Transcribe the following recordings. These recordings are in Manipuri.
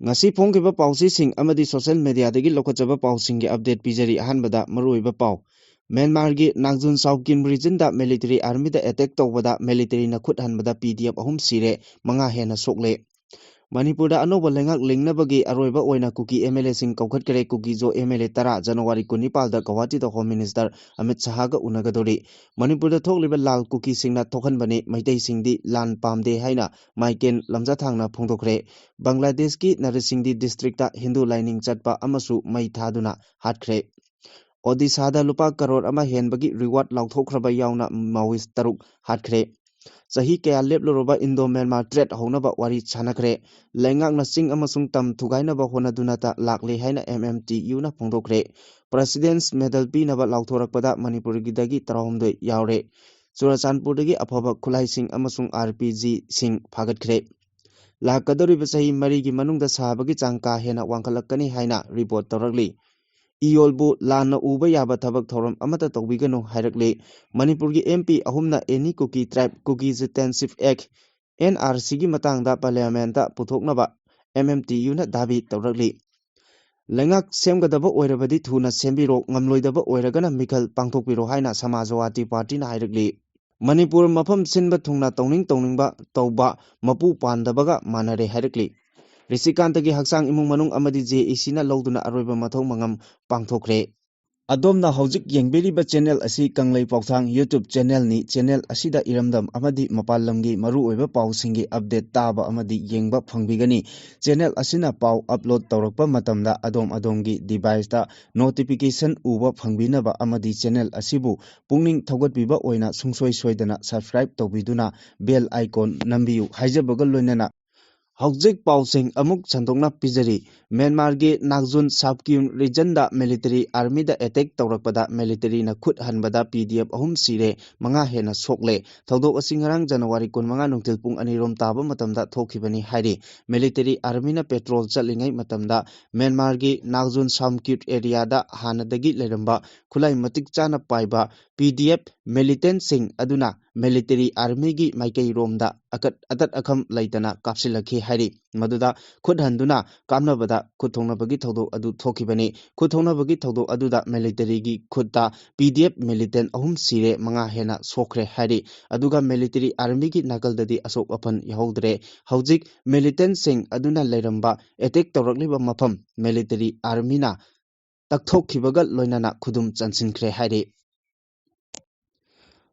ngasi phongkiba pausising amadi social media dagi lokachaba pausingge update pijari ahanbada maruiba pau Myanmar gi Nagjun South Kim region da military army da attack tawbada military na khut hanbada PDF ahum sire manga hena sokle Manipur da anoba lengak lingnabagi aroiba oina kuki MLA sing kaukat kare kuki jo MLA tara January 19 da Guwahati da Home Minister Amit Shah ga unagadori Manipur da thokliba lal kuki singna thokhan bani maitai singdi lan pamde haina Maiken lamja thangna phongdokre Bangladesh ki Narsingdi district da Hindu lining chatpa amasu mai thaduna hatkre Odisha da lupa karor ama henbagi reward lauthokhraba yauna Maoist taruk hatkre Sahi kaya leploroba Indo-Myanmar trade honaba wari chanakre lengak na sing amasung tam thugainaba honadunata lakle haina MMTU na phongdokre President's Medal P naba lauthorakpada Manipur gidagi tarahomdoi yaure Churachandpur dagi afaba khulai sing amasung RPG sing phagatkre lakadoriba sahi marigi manungda sahabagi changka hena wangkhalakani haina report tawrakli Iolbu lana uba yaba thabak thoram amata tawbiganu hairakle Manipur gi MP ahumna any cookie tribe cookies intensive act NRC gi matangda parliament da puthoknaba MMTU na dabi tawrakli lengak semgadaba oirabadi thuna sembiro ngamloidaba oiragana mikhal pangthokpiro haina Samajwadi Party na hairakli Manipur mafam sinba thungna tawningba tawba mapu pandabaga manare hairakli Risikantagi haksang imung manung amadi JEC na lawduna aroiba mathau mangam pangthokre Adomna hojik yengberiba channel asi Kanglei Pauthang YouTube channel ni channel asida iramdam amadi mapalamgi maru oiba pausingi update taba amadi yengba phangbigani channel asina pau upload tawrakpa matamda adomgi device da notification uba phangbinaba amadi channel asibu pungning thogatbiba oina sungsoi soidana subscribe tawbiduna bell icon nambiu haijabaga loinana Hojik pausing amuk santokna pijari Myanmar gi Nagjun South Kim region da military army da attack tawrakpada military na khut hanbada PDF ahum sire manga hena sokle thodok asingarang January 15 nungtil pung anirom taba matamda thokhibani hairi military army na patrol chatlingai matamda Myanmar gi Nagjun South Kim area da hanadagi leramba khulai matik chana paiba PDF militant sing aduna military army gi maikai romda atat akham laitana kapsilakhi hairi maduda khut handuna kamnabada khuthongnabagi thodok adu thokibani khuthongnabagi thodok aduda military gi khutta PDF militant ahum sire manga hena sokre hairi aduga military army gi nakaldadi asok aphan yahodre hojik militant sing aduna leiramba attack tawrakliba mafam military army na takthokhibaga loinana khudum chansinkhre hairi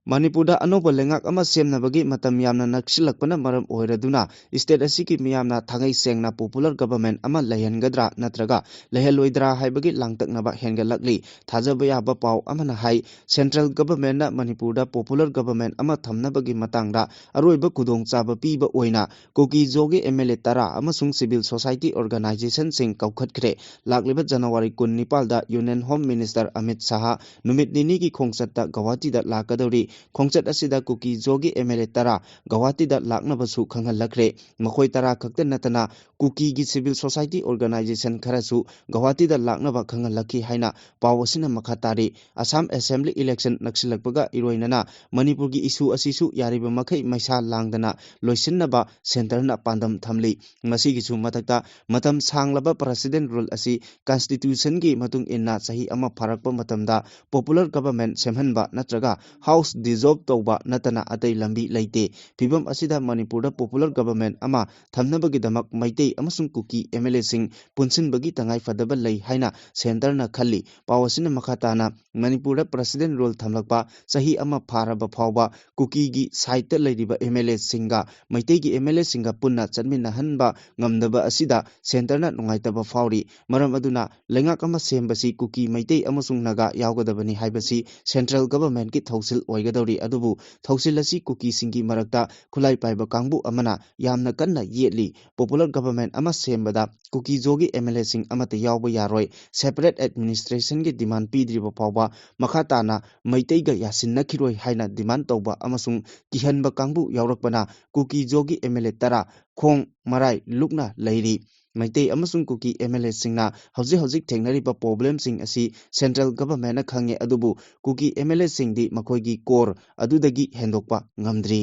Manipur da anoba lengak ama semnabagi matam yamna naksilakpana maram oiraduna state asiki miyamna thangai sengna popular government ama lehengadra natraga leheloidra haibagi langtaknaba hengalakli thajaba yaba pau amana hai central government na Manipur da popular government ama thamnabagi matangda aroiba kudong chaba piba oina koki jogi MLA tara amasung civil society organization sing kaukhatkre lakliba January 19 da Union Home Minister Amit Shah numit nini ki khongchatta Guwahati da lakadori Khongchat asida kuki jogi MLA tara Guwahati da laknabasu khanghalakre makhoi tara khakta natana kuki gi civil society organization kharasu Guwahati da laknaba khanghalakhi haina pawasina makhatari Assam Assembly election naksilakpaga iroinana Manipur gi issue asisu yariba makhai maisa langdana loisinnaba center na pandam thamli masigi chu matakta matam sanglaba president rule asi constitution gi matung inna sahi ama pharakpa matamda popular government semhanba natraga house dissolve tawba natana atai lambi leite phibam asida Manipur da popular government ama thamnabagi damak maitei amasung kuki MLA sing punsinbagi tangai fadaba lei haina center na khalli pawasina makhatana Manipur da president role thamlakpa sahi ama pharaba phawba kuki gi site leiriba MLA singa maitei gi MLA singa punna chanmina hanba ngamdaba asida center na nungaitaba phawri maram aduna lengak ama sembasi kuki maitei amasung naga yawgadabani haibasi central government ki thausil oigadori adubu thausilasi kuki singi marakta khulai paiba kangbu amana yamna kanna yetli popular government ama sembada kuki jogi MLA sing amata yawba yaroi separate administration gi demand pidriba pawba makhatana maitei ga yasinnakhiroi haina demand tawba amasung kihanba kangbu yawrakpana kuki jogi MLA tara khong marai lukna leiri Maitei amasung kuki MLA singna hojik thengnariba problem sing asi central government na khange adubu kuki MLA singdi makhoi gi core adudagi hendokpa ngamdri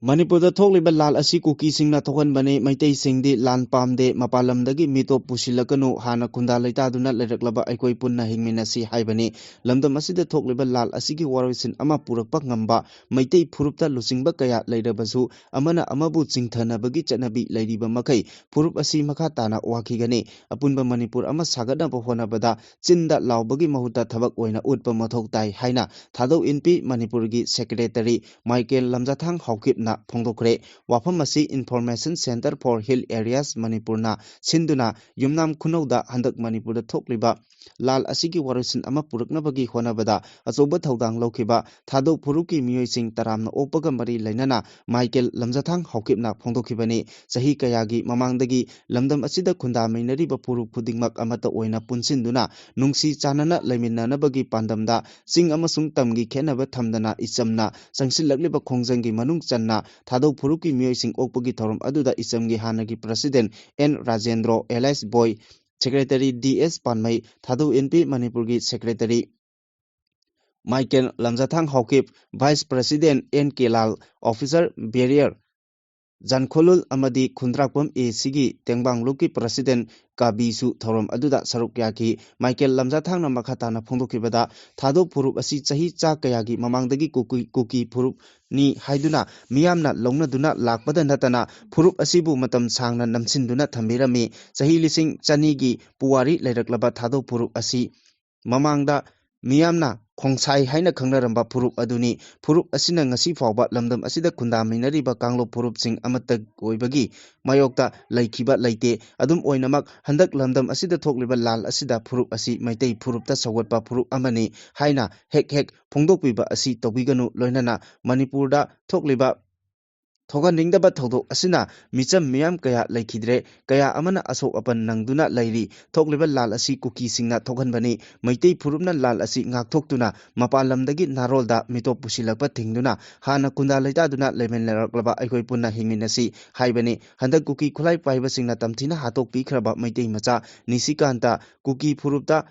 Manipurda thokliba lal asi kuki singna thokan bane maitei singdi lan pamde mapalamdagi mitop pusilakanu hana kunda leita duna lereklaba aikoi punna hingminasi haibani lamdam asida thokliba lal asigi warisin ama purakpa ngamba maitei phurupta lusingba kaya leirabasu amana amabu chingthanabagi chanabi leiriba makai phurup asi makha tana wakhigani apunba manipur ama sagadna honabada chinda laubagi mahuta thabak oina utpa mathok tai haina thadau inpi manipurgi secretary Michael Lamjathang Haukipna Phongdokre Wafamasi Information Center for Hill Areas Manipurna Sinduna Yumnam Khunauda Handak Manipurda Thokliba Lal Asigi Warisin Ama Puraknabagi Honabada Azoba Thaudang Lokiba Thado Puruki Myoising Taramna Opaga Mari Lainana Michael Lamjathang Haukipna Phongdokibani Sahi Kayagi Mamangdagi Lamdam Asida Khunda Mainariba Puruk Khudingmak Amata Oina Punsinduna Nungsi Chanana Laiminanabagi Pandamda Sing Amasung Tamgi Khenaba Thamdana Isamna Sangsilakliba Khongjanggi Manung Channa Thadau Puruki Myoising Okpagi Thorum Aduda Isamgi Hanagi President N Rajendro Elias Boy Secretary DS Panmai Thadau NP Manipurgi Secretary Michael Lamjathang Haukip Vice President N Kelal Officer Barrier Jankholul Amadi Khundrakpam ACG Tengbangluki President Kabisu Thorum Aduda Saruk Yaki Michael Lamjathang Namakhatana Phongdokibada Thado Purup Asi Chahi Cha Kayagi Mamangdagi Kuki Purup ni haiduna miyamna longnaduna lakpada natana Purup Asibu Matam Sangna Namsinduna Thambirami Chahi Lising Chanigi Puwari Leiraklaba Thado Purup Asi Mamangda Miyamna Khongsai haina khangnaramba Purup aduni Purup asina ngasi fawba lamdam asida khunda mainariba kanglo Purup sing amata oibagi mayokta laikhiba laite adum oinamak handak lamdam asida thokliba lal asida Purup asi maitei Purupta sawatpa Purup amani haina hek phongdokpiba asi tobiganu loinana Manipurda thokliba Thoganingdaba Thodo Asina Micham Miam Kaya Laikidre Kaya Amana Asok Apan Nangduna Lairi Thokliba Lal Asi Kuki Singna Thoganbani Maitei Purupna Lal Asi Ngaktoktuna Mapalamdagi Narolda Mitop Pusilakpa Tingduna Hana Kunda Leitaduna Lemen Leraklaba Aikoi Punna Hingminasi Haibani Handak Kuki Khulai Paiba Singna Tamthina Hatok Pikhraba Maitei Macha Nisikanta Kuki Purupta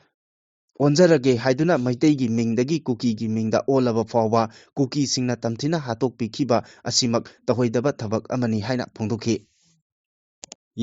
Onjarage haiduna maitegi mingdagi kuki gi mingda olaba fawba kuki singna tamthina hatok pikhiba asimak tahoidaba thabak amani haina phongdokhi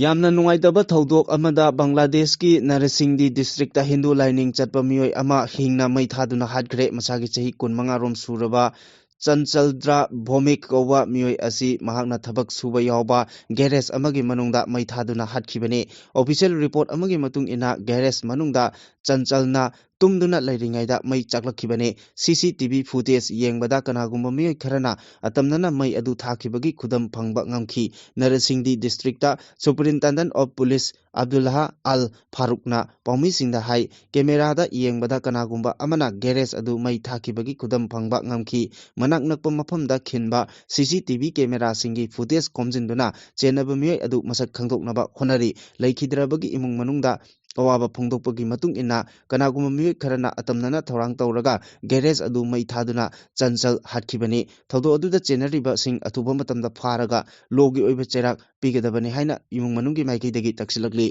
Yamna nungaitaba thaudok amada Bangladesh ki Narsingdi district ta Hindu lining chatpa miyoi ama hingna mai thaduna hatgre masagi chahi 15 rom suraba Chanchaldra Bhomik Kowa Miyoi Asi Mahakna Thabak Suba Yauba Garage Amagi Manungda Mai Thaduna Hatkibani Official report Amagi Matung Ina Garage Manungda Chanchalna Tumduna Lairingaida Mai Chaklakibani CCTV footage Yengbada Kanagumba Miyoi Kharana Atamnana Mai Adu Thakibagi Khudam Phangba Ngamkhi Narasingdi District ta Superintendent of Police Abdullah Al Farukna Paumi Singda Hai Camera da Yengbada Kanagumba Amana Garage Adu Mai Thakibagi Khudam Phangba Ngamkhi Manak Nakpa Mafamda Khinba CCTV camera singi footage komjinduna chenaba miyoi adu masak khangdoknaba honari laikhidrabagi imung manungda awaba phongdokpagi matung ina kanaguma miyoi kharana atamnana thorang tawraga garage adu mai thaduna chanchal hatkibani thodo aduda chenariba sing athuba matamda pharaga logi oiba cherak pigadabani haina imung manunggi maikidagi taksilakli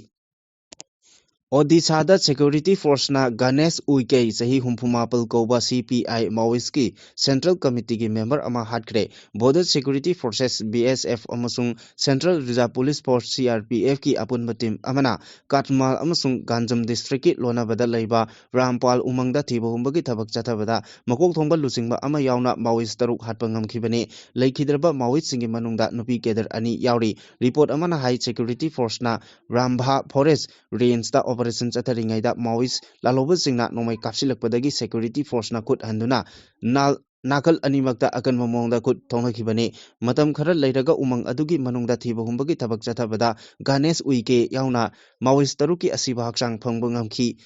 Odisha Security Force na Ganesh Uike Sahi Humpumapal Koba CPI Maoist ki Central Committee ki member ama hatkre Border Security Forces BSF amasung Central Reserve Police Force CRPF ki apunba team amana Katmal amasung Ganjam District ki lona bada laiba Rampal Umangda thiba humbagi thabak chathabada makok thongba lusingba ama yauna Maoist taruk hatpa ngamkhibani laikhidraba Maoist singi manungda nupi keder ani yauri report amana High Security Force na Rambha Forest Range da Operation Chataringaida Maoist Laloba Singna Nomai Kapsilakpadagi Security Force na Kut Handuna Nakal Animakta Akan Mamongda Kut Tonghakibani Matam Khara Lairaga Umang Adugi Manungda Thiba Humbagi Tabak Chatabada Ganesh Uike Yauna Maoist Taruki Asiba Haksang Phangbangamki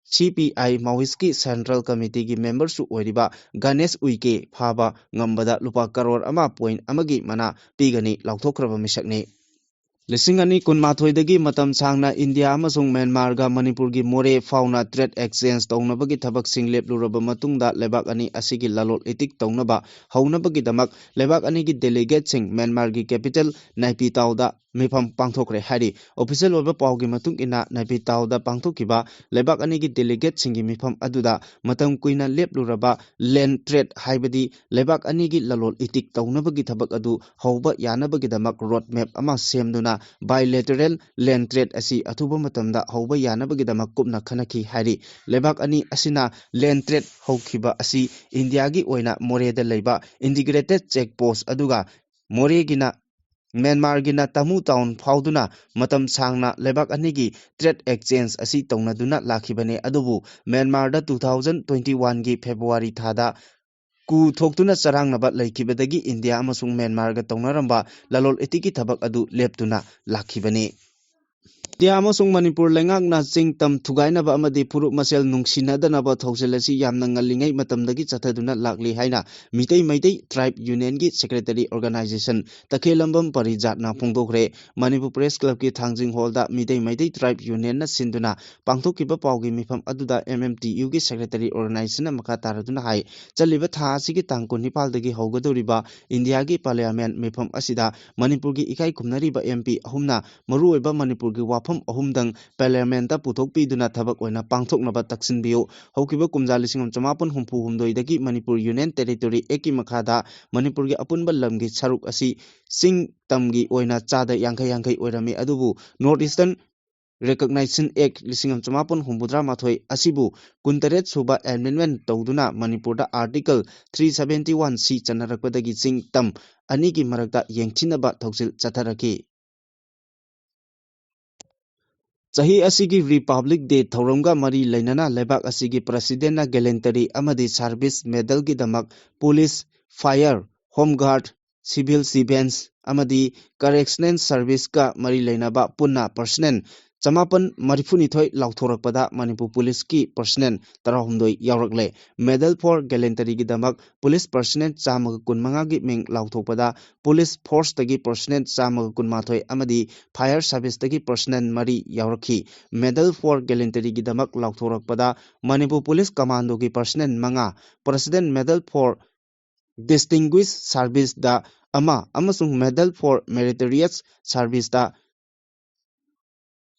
CPI Maoist ki Central Committee ki member su oiriba Ganesh Uike Phaba Ngambada Lupa Karor ama point amagi mana pigani lauthokraba misakni ꯂꯤꯁꯤꯡ ꯑꯅꯤ ꯀꯨꯟꯃꯥꯊꯣꯏꯗꯒꯤ ꯃꯇꯝ ꯁꯥꯡꯅ ꯏꯟꯗꯤꯌꯥ ꯑꯃꯁꯨꯡ ꯃ꯭ꯌꯥꯟꯃꯥꯔꯒ ꯃꯅꯤꯄꯨꯔꯒꯤ ꯃꯣꯔꯦ ꯐꯥꯎꯅ ꯇ꯭ꯔꯦꯗ ꯑꯦꯛꯁꯆꯦꯟꯖ ꯇꯧꯅꯕꯒꯤ ꯊꯕꯛꯁꯤꯡ ꯂꯦꯞꯂꯨꯔꯕ ꯃꯇꯨꯡꯗ ꯂꯩꯕꯥꯛ ꯑꯅꯤ ꯑꯁꯤꯒꯤ ꯂꯂꯣꯟ ꯏꯇꯤꯛ ꯇꯧꯅꯕ ꯍꯧꯅꯕꯒꯤꯗꯃꯛ ꯂꯩꯕꯥꯛ ꯑꯅꯤꯒꯤ ꯗꯦꯂꯤꯒꯦꯠꯁꯤꯡ ꯃ꯭ꯌꯥꯟꯃꯥꯔꯒꯤ ꯀꯦꯄꯤꯇꯦꯜ ꯅꯥꯏꯄꯤꯇꯥꯎꯗ ꯃꯤꯐꯝ ꯄꯥꯡꯊꯣꯛꯈ꯭ꯔꯦ ꯍꯥꯏꯔꯤ ꯑꯣꯐꯤꯁꯤꯌꯦꯜ ꯑꯣꯏꯕ ꯄꯥꯎꯒꯤ ꯃꯇꯨꯡ ꯏꯟꯅ ꯅꯥꯏꯄꯤꯇꯥꯎꯗ ꯄꯥꯡꯊꯣꯛꯈꯤꯕ ꯂꯩꯕꯥꯛ ꯑꯅꯤꯒꯤ ꯗꯦꯂꯤꯒꯦꯠꯁꯤꯡꯒꯤ ꯃꯤꯐꯝ ꯑꯗꯨꯗ ꯃꯇꯝ ꯀꯨꯏꯅ ꯂꯦꯞꯂꯨꯔꯕ ꯂꯦꯟ ꯇ꯭ꯔꯦꯗ ꯍꯥꯏꯕꯗꯤ ꯂꯩꯕꯥꯛ ꯑꯅꯤꯒꯤ ꯂꯂꯣꯟ ꯏꯇꯤꯛ ꯇꯧꯅꯕꯒꯤ ꯊꯕꯛ ꯑꯗꯨ ꯍꯧꯕ ꯌꯥꯅꯕꯒꯤꯗꯃꯛ ꯔꯣꯗ ꯃꯦꯞ ꯑꯃ ꯁꯦꯝꯗꯨꯅ ꯕꯥꯏꯂꯦꯇꯔꯦꯜ ꯂꯦꯟ ꯇ꯭ꯔꯦꯗ ꯑꯁꯤ ꯑꯊꯨꯕ ꯃꯇꯝꯗ ꯍꯧꯕ ꯌꯥꯅꯕꯒꯤꯗꯃꯛ ꯀꯨꯞꯅ ꯈꯟꯅꯈꯤ ꯍꯥꯏꯔꯤ ꯂꯩꯕꯥꯛ ꯑꯅꯤ ꯑꯁꯤꯅ ꯂꯦꯟ ꯇ꯭ꯔꯦꯗ ꯍꯧꯈꯤꯕ ꯑꯁꯤ ꯏꯟꯗꯤꯌꯥꯒꯤ ꯑꯣꯏꯅ ꯃꯣꯔꯦꯗ ꯂꯩꯕ ꯏꯟꯇꯤꯒ꯭ꯔꯦꯇꯦꯗ ꯆꯦꯛ ꯄꯣꯁꯠ ꯑꯗꯨꯒ ꯃꯣꯔꯦꯒꯤꯅ ꯃ꯭ꯌꯥꯟꯃꯥꯔꯒꯤꯅ ꯇꯃꯨ ꯇꯥꯎꯟ ꯐꯥꯎꯗꯨꯅ ꯃꯇꯝ ꯁꯥꯡꯅ ꯂꯩꯕꯥꯛ ꯑꯅꯤꯒꯤ ꯇ꯭ꯔꯦꯗ ꯑꯦꯛꯁꯆꯦꯟꯖ ꯑꯁꯤ ꯇꯧꯅꯗꯨꯅ ꯂꯥꯛꯈꯤꯕꯅꯤ ꯑꯗꯨꯕꯨ ꯃ꯭ꯌꯥꯟꯃꯥꯔꯗ 2021ꯒꯤ ꯐꯦꯕ꯭ꯔꯨꯋꯥꯔꯤ ꯊꯥꯗ ꯀꯨ ꯊꯣꯛꯇꯨꯅ ꯆꯔꯥꯡꯅꯕ ꯂꯩꯈꯤꯕꯗꯒꯤ ꯏꯟꯗꯤꯌꯥ ꯑꯃꯁꯨꯡ ꯃ꯭ꯌꯥꯟꯃꯥꯔꯒ ꯇꯧꯅꯔꯝꯕ ꯂꯂꯣꯟ ꯏꯇꯤꯛꯀꯤ ꯊꯕꯛ ꯑꯗꯨ ꯂꯦꯞꯇꯨꯅ ꯂꯥꯛꯈꯤꯕꯅꯤ ꯏꯟꯗꯤꯌꯥ ꯑꯃꯁꯨꯡ ꯃꯅꯤꯄꯨꯔ ꯂꯩꯉꯥꯛꯅ ꯆꯤꯡ ꯇꯝ ꯊꯨꯒꯥꯏꯅꯕ ꯑꯃꯗꯤ ꯐꯨꯔꯨꯞ ꯃꯁꯦꯜ ꯅꯨꯡꯁꯤꯅꯗꯅꯕ ꯊꯧꯁꯤꯜ ꯑꯁꯤ ꯌꯥꯝꯅ ꯉꯜꯂꯤꯉꯩ ꯃꯇꯝꯗꯒꯤ ꯆꯠꯊꯗꯨꯅ ꯂꯥꯛꯂꯤ ꯍꯥꯏꯅ ꯃꯩꯇꯩ ꯇ꯭ꯔꯥꯏꯕ ꯌꯨꯅꯤꯌꯟꯒꯤ ꯁꯦꯀ꯭ꯔꯦꯇꯔꯤ ꯑꯣꯔꯒꯅꯥꯏꯖꯦꯁꯟ ꯇꯈꯦꯜꯂꯝꯕꯝ ꯄꯔꯤꯖꯥꯠꯅ ꯐꯣꯡꯗꯣꯛꯈ꯭ꯔꯦ ꯃꯅꯤꯄꯨꯔ ꯄ꯭ꯔꯦꯁ ꯀ꯭ꯂꯕꯀꯤ ꯊꯥꯡꯖꯤꯡ ꯍꯣꯜꯗ ꯃꯩꯇꯩ ꯇ꯭ꯔꯥꯏꯕ ꯌꯨꯅꯤꯌꯟꯅ ꯁꯤꯟꯗꯨꯅ ꯄꯥꯡꯊꯣꯛꯈꯤꯕ ꯄꯥꯎꯒꯤ ꯃꯤꯐꯝ ꯑꯗꯨꯗ MMTUꯒꯤ ꯁꯦꯀ꯭ꯔꯦꯇꯔꯤ ꯑꯣꯔꯒꯅꯥꯏꯖꯦꯁꯟꯅ ꯃꯈꯥ ꯇꯥꯔꯗꯨꯅ ꯍꯥꯏ ꯆꯠꯂꯤꯕ ꯊꯥ ꯑꯁꯤꯒꯤ ꯇꯥꯡ 24ꯗꯒꯤ ꯍꯧꯒꯗꯧꯔꯤꯕ ꯏꯟꯗꯤꯌꯥꯒꯤ ꯄꯥꯔꯂꯤꯌꯥꯃꯦꯟꯠ ꯃꯤꯐꯝ ꯑꯁꯤꯗ ꯃꯅꯤꯄꯨꯔꯒꯤ ꯏꯀꯥꯏ ꯈꯨꯝꯅꯔꯤꯕ MP ꯑꯍꯨꯝꯅ ꯃꯔꯨꯑꯣꯏꯕ ꯃꯅꯤꯄꯨꯔꯒꯤ ꯋꯥꯐꯝ ꯑꯍꯨꯝꯗꯪ ꯄꯥꯔꯂꯤꯌꯥꯃꯦꯟꯠꯇ ꯄꯨꯊꯣꯛꯄꯤꯗꯨꯅ ꯊꯕꯛ ꯑꯣꯏꯅ ꯄꯥꯡꯊꯣꯛꯅꯕ ꯇꯛꯁꯤꯟꯕꯤꯌꯨ ꯍꯧꯈꯤꯕ ꯀꯨꯝꯖꯥ 1969ꯗꯒꯤ ꯃꯅꯤꯄꯨꯔ ꯌꯨꯅꯤꯌꯟ ꯇꯦꯔꯤꯇꯣꯔꯤ ꯑꯦꯛꯀꯤ ꯃꯈꯥꯗ ꯃꯅꯤꯄꯨꯔꯒꯤ ꯑꯄꯨꯟꯕ ꯂꯝꯒꯤ ꯁꯔꯨꯛ ꯑꯁꯤ ꯆꯤꯡ ꯇꯝꯒꯤ ꯑꯣꯏꯅ ꯆꯥꯗ 50% ꯑꯣꯏꯔꯝꯃꯤ ꯑꯗꯨꯕꯨ ꯅꯣꯔꯊ ꯏꯁꯇꯔꯟ ꯔꯤꯀꯛꯅꯥꯏꯖꯦꯁꯟ ꯑꯦꯛ 1979 ꯑꯁꯤꯕꯨ 68 ꯁꯨꯕ ꯑꯦꯃꯦꯟꯗꯃꯦꯟꯠ ꯇꯧꯗꯨꯅ ꯃꯅꯤꯄꯨꯔꯗ ꯑꯥꯔꯇꯤꯀꯜ 371C ꯆꯟꯅꯔꯛꯄꯗꯒꯤ ꯆꯤꯡ ꯇꯝ ꯑꯅꯤꯒꯤ ꯃꯔꯛꯇ ꯌꯦꯡꯊꯤꯅꯕ ꯊꯧꯁꯤꯜ ꯆꯠꯊꯔꯛꯈꯤ ꯆꯍꯤ ꯑꯁꯤꯒꯤ ꯔꯤꯄꯕ꯭ꯂꯤꯛ ꯗꯦ ꯊꯧꯔꯝꯒ ꯃꯔꯤ ꯂꯩꯅꯅ ꯂꯩꯕꯥꯛ ꯑꯁꯤꯒꯤ ꯄ꯭ꯔꯁꯤꯗꯦꯟꯠꯅ ꯒꯦꯂꯦꯟꯇꯔꯤ ꯑꯃꯗꯤ ꯁꯔꯚꯤꯁ ꯃꯦꯗꯜꯒꯤꯗꯃꯛ police fire home guard civil defence ꯑꯃꯗꯤ ꯀꯔꯦꯛꯁꯅꯦꯜ ꯁꯔꯚꯤꯁꯀ ꯃꯔꯤ ꯂꯩꯅꯕ ꯄꯨꯟꯅ ꯄꯔꯁꯅꯦꯜ 932 ꯂꯥꯎꯊꯣꯔꯛꯄꯗ ꯃꯅꯤꯄꯨꯔ ꯄꯨꯂꯤꯁꯀꯤ ꯄꯔꯁꯅꯦꯜ 18 ꯌꯥꯎꯔꯛꯂꯦ ꯃꯦꯗꯜ ꯐꯣꯔ ꯒꯦꯂꯦꯟꯇꯔꯤꯒꯤꯗꯃꯛ ꯄꯨꯂꯤꯁ ꯄꯔꯁꯅꯦꯜ 115ꯒꯤ ꯃꯤꯡ ꯂꯥꯎꯊꯣꯛꯄꯗ ꯄꯨꯂꯤꯁ ꯐꯣꯔꯁꯇꯒꯤ ꯄꯔꯁꯅꯦꯜ 112 ꯑꯃꯗꯤ ꯐꯥꯌꯔ ꯁꯥꯔꯚꯤꯁꯇꯒꯤ ꯄꯔꯁꯅꯦꯜ 4 ꯌꯥꯎꯔꯛꯈꯤ ꯃꯦꯗꯜ ꯐꯣꯔ ꯒꯦꯂꯦꯟꯇꯔꯤꯒꯤꯗꯃꯛ ꯂꯥꯎꯊꯣꯔꯛꯄꯗ ꯃꯅꯤꯄꯨꯔ ꯄꯨꯂꯤꯁ ꯀꯃꯥꯟꯗꯣꯒꯤ personnel 5 president medal for distinguished ꯁꯥꯔꯚꯤꯁꯗ 1 ꯑꯃꯁꯨꯡ ꯃꯦꯗꯜ ꯐꯣꯔ ꯃꯦꯔꯤꯇꯣꯔꯤꯌꯁ ꯁꯥꯔꯚꯤꯁꯇ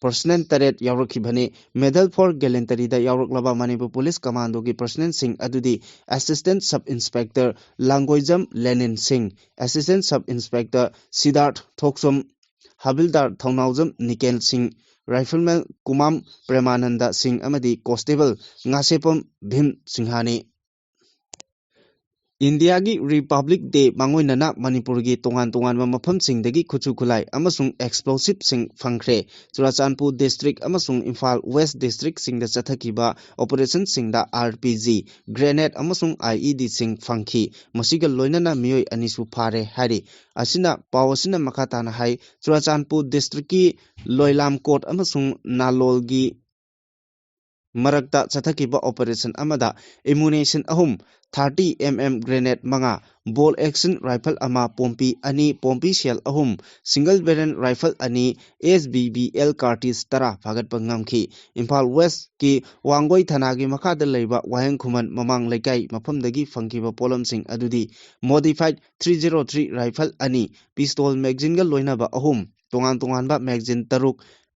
ꯄꯔꯁꯅꯦꯜ 8 ꯌꯥꯎꯔꯛꯈꯤꯕꯅꯤ ꯃꯦꯗꯜ ꯐꯣꯔ ꯒꯦꯂꯦꯟꯇꯔꯤꯗ ꯌꯥꯎꯔꯛꯂꯕ ꯃꯅꯤꯄꯨꯔ ꯄꯨꯂꯤꯁ ꯀꯃꯥꯟꯗꯣꯒꯤ ꯄꯔꯁꯅꯦꯜꯁꯤꯡ ꯑꯗꯨꯗꯤ assistant sub inspector Langoijam Lenin ꯁꯤꯡ assistant sub inspector Sidharth Thoksom havildar ꯊꯧꯅꯥꯎꯖꯝ ꯅꯤꯀꯦꯜ ꯁꯤꯡ ꯔꯥꯏꯐꯜꯃꯦꯟ ꯀꯨꯃꯥꯝ ꯄ꯭ꯔꯦꯃꯥꯅꯟꯗ ꯁꯤꯡ ꯑꯃꯗꯤ ꯀꯣꯟꯁꯇꯦꯕꯜ ꯉꯥꯁꯦꯄꯝ ꯚꯤꯝ ꯁꯤꯡꯍꯥꯅꯤ ꯏꯟꯗꯤꯌꯥꯒꯤ ꯔꯤꯄꯕ꯭ꯂꯤꯛ ꯗꯦ ꯃꯥꯡꯑꯣꯏꯅꯅ ꯃꯅꯤꯄꯨꯔꯒꯤ ꯇꯣꯉꯥꯟ-ꯇꯣꯉꯥꯟꯕ ꯃꯐꯝꯁꯤꯡꯗꯒꯤ ꯈꯨꯠꯁꯨ ꯈꯨꯠꯂꯥꯏ ꯑꯃꯁꯨꯡ ꯑꯦꯛꯁꯄ꯭ꯂꯣꯁꯤꯚꯁꯤꯡ ꯐꯪꯈ꯭ꯔꯦ ꯆꯨꯔꯥꯆꯥꯟꯄꯨꯔ ꯗꯤꯁꯇ꯭ꯔꯤꯛꯠ ꯑꯃꯁꯨꯡ ꯏꯝꯐꯥꯜ ꯋꯦꯁꯠ ꯗꯤꯁꯇ꯭ꯔꯤꯛꯠꯁꯤꯡꯗ ꯆꯠꯊꯈꯤꯕ ꯑꯣꯄꯔꯦꯁꯟꯁꯤꯡꯗ RPG ꯒ꯭ꯔꯦꯅꯦꯗ ꯑꯃꯁꯨꯡ IEDꯁꯤꯡ ꯐꯪꯈꯤ ꯃꯁꯤꯒ ꯂꯣꯏꯅꯅ ꯃꯤꯑꯣꯏ ꯑꯅꯤꯁꯨ ꯐꯥꯔꯦ ꯍꯥꯏꯔꯤ ꯄꯥꯎ ꯑꯁꯤꯅ ꯃꯈꯥ ꯇꯥꯅ ꯍꯥꯏ ꯆꯨꯔꯥꯆꯥꯟꯄꯨꯔ ꯗꯤꯁꯇ꯭ꯔꯤꯛꯠꯀꯤ ꯂꯣꯏꯂꯥꯝꯀꯣꯠ ꯑꯃꯁꯨꯡ ꯅꯥꯂꯣꯜꯒꯤ ꯃꯔꯛꯇ ꯆꯠꯊꯈꯤꯕ ꯑꯣꯄꯔꯦꯁꯟ ꯑꯃꯗ ꯑꯦꯃꯨꯅꯦꯁꯟ 3 30mm ꯒ꯭ꯔꯦꯅꯦꯗ 5 ꯕꯣꯜ ꯑꯦꯛꯁꯟ ꯔꯥꯏꯐꯜ 1 ꯄꯣꯝꯄꯤ 2 ꯄꯣꯝꯄꯤ ꯁꯦꯜ 3 ꯁꯤꯡꯒꯜ ꯕꯦꯔꯦꯜ ꯔꯥꯏꯐꯜ 2 SBBL ꯀꯥꯔꯇꯤꯖ 10 ꯐꯥꯒꯠꯄ ꯉꯝꯈꯤ ꯏꯝꯐꯥꯜ ꯋꯦꯁꯠꯀꯤ ꯋꯥꯡꯒꯣꯏ ꯊꯅꯥꯒꯤ ꯃꯈꯥꯗ ꯂꯩꯕ ꯋꯥꯍꯦꯡ ꯈꯨꯃꯟ ꯃꯃꯥꯡ ꯂꯩꯀꯥꯏ ꯃꯐꯝꯗꯒꯤ ꯐꯪꯈꯤꯕ ꯄꯣꯠꯂꯝꯁꯤꯡ ꯑꯗꯨꯗꯤ ꯃꯣꯗꯤꯐꯥꯏꯗ 303 ꯔꯥꯏꯐꯜ 2 ꯄꯤꯁꯇꯣꯜ ꯃꯦꯒꯖꯤꯟꯒ ꯂꯣꯏꯅꯕ 3 ꯇꯣꯉꯥꯟ-ꯇꯣꯉꯥꯟꯕ magazine 3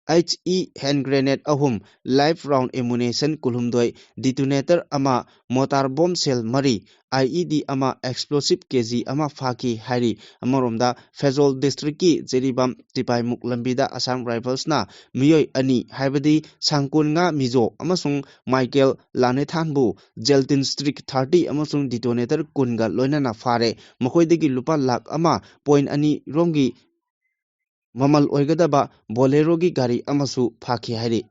HE hand grenade 3 live round ammunition 12 detonator 1 mortar bomb shell 4 IED 1 explosive KG 1 ꯐꯥꯈꯤ ꯍꯥꯏꯔꯤ ꯑꯃꯔꯣꯝꯗ ꯐꯦꯖꯣꯜ ꯗꯤꯁꯇ꯭ꯔꯤꯛꯠꯀꯤ ꯖꯤꯔꯤꯕꯥꯝ ꯇꯤꯄꯥꯏꯃꯨꯛ ꯂꯝꯕꯤꯗ ꯑꯁꯥꯝ ꯔꯥꯏꯐꯜꯁꯅ ꯃꯤꯑꯣꯏ 2 ꯍꯥꯏꯕꯗꯤ ꯁꯥꯡꯀꯨꯟ ꯉꯥ ꯃꯤꯖꯣ ꯑꯃꯁꯨꯡ ꯃꯥꯏꯀꯦꯜ ꯂꯥꯅꯦꯊꯥꯟꯕꯨ ꯖꯦꯜꯇꯤꯟ ꯁ꯭ꯇ꯭ꯔꯤꯛ 30 ꯑꯃꯁꯨꯡ ꯗꯤꯇꯣꯅꯦꯇꯔ 10ꯒ ꯂꯣꯏꯅꯅ ꯐꯥꯔꯦ ꯃꯈꯣꯏꯗꯒꯤ ꯂꯨꯄꯥ $1.2 ꯔꯣꯝꯒꯤ ꯃꯃꯜ ꯑꯣꯏꯒꯗꯕ ꯕꯣꯂꯦꯔꯣꯒꯤ ꯒꯥꯔꯤ ꯑꯃꯁꯨ ꯐꯥꯈꯤ ꯍꯥꯏꯔꯤ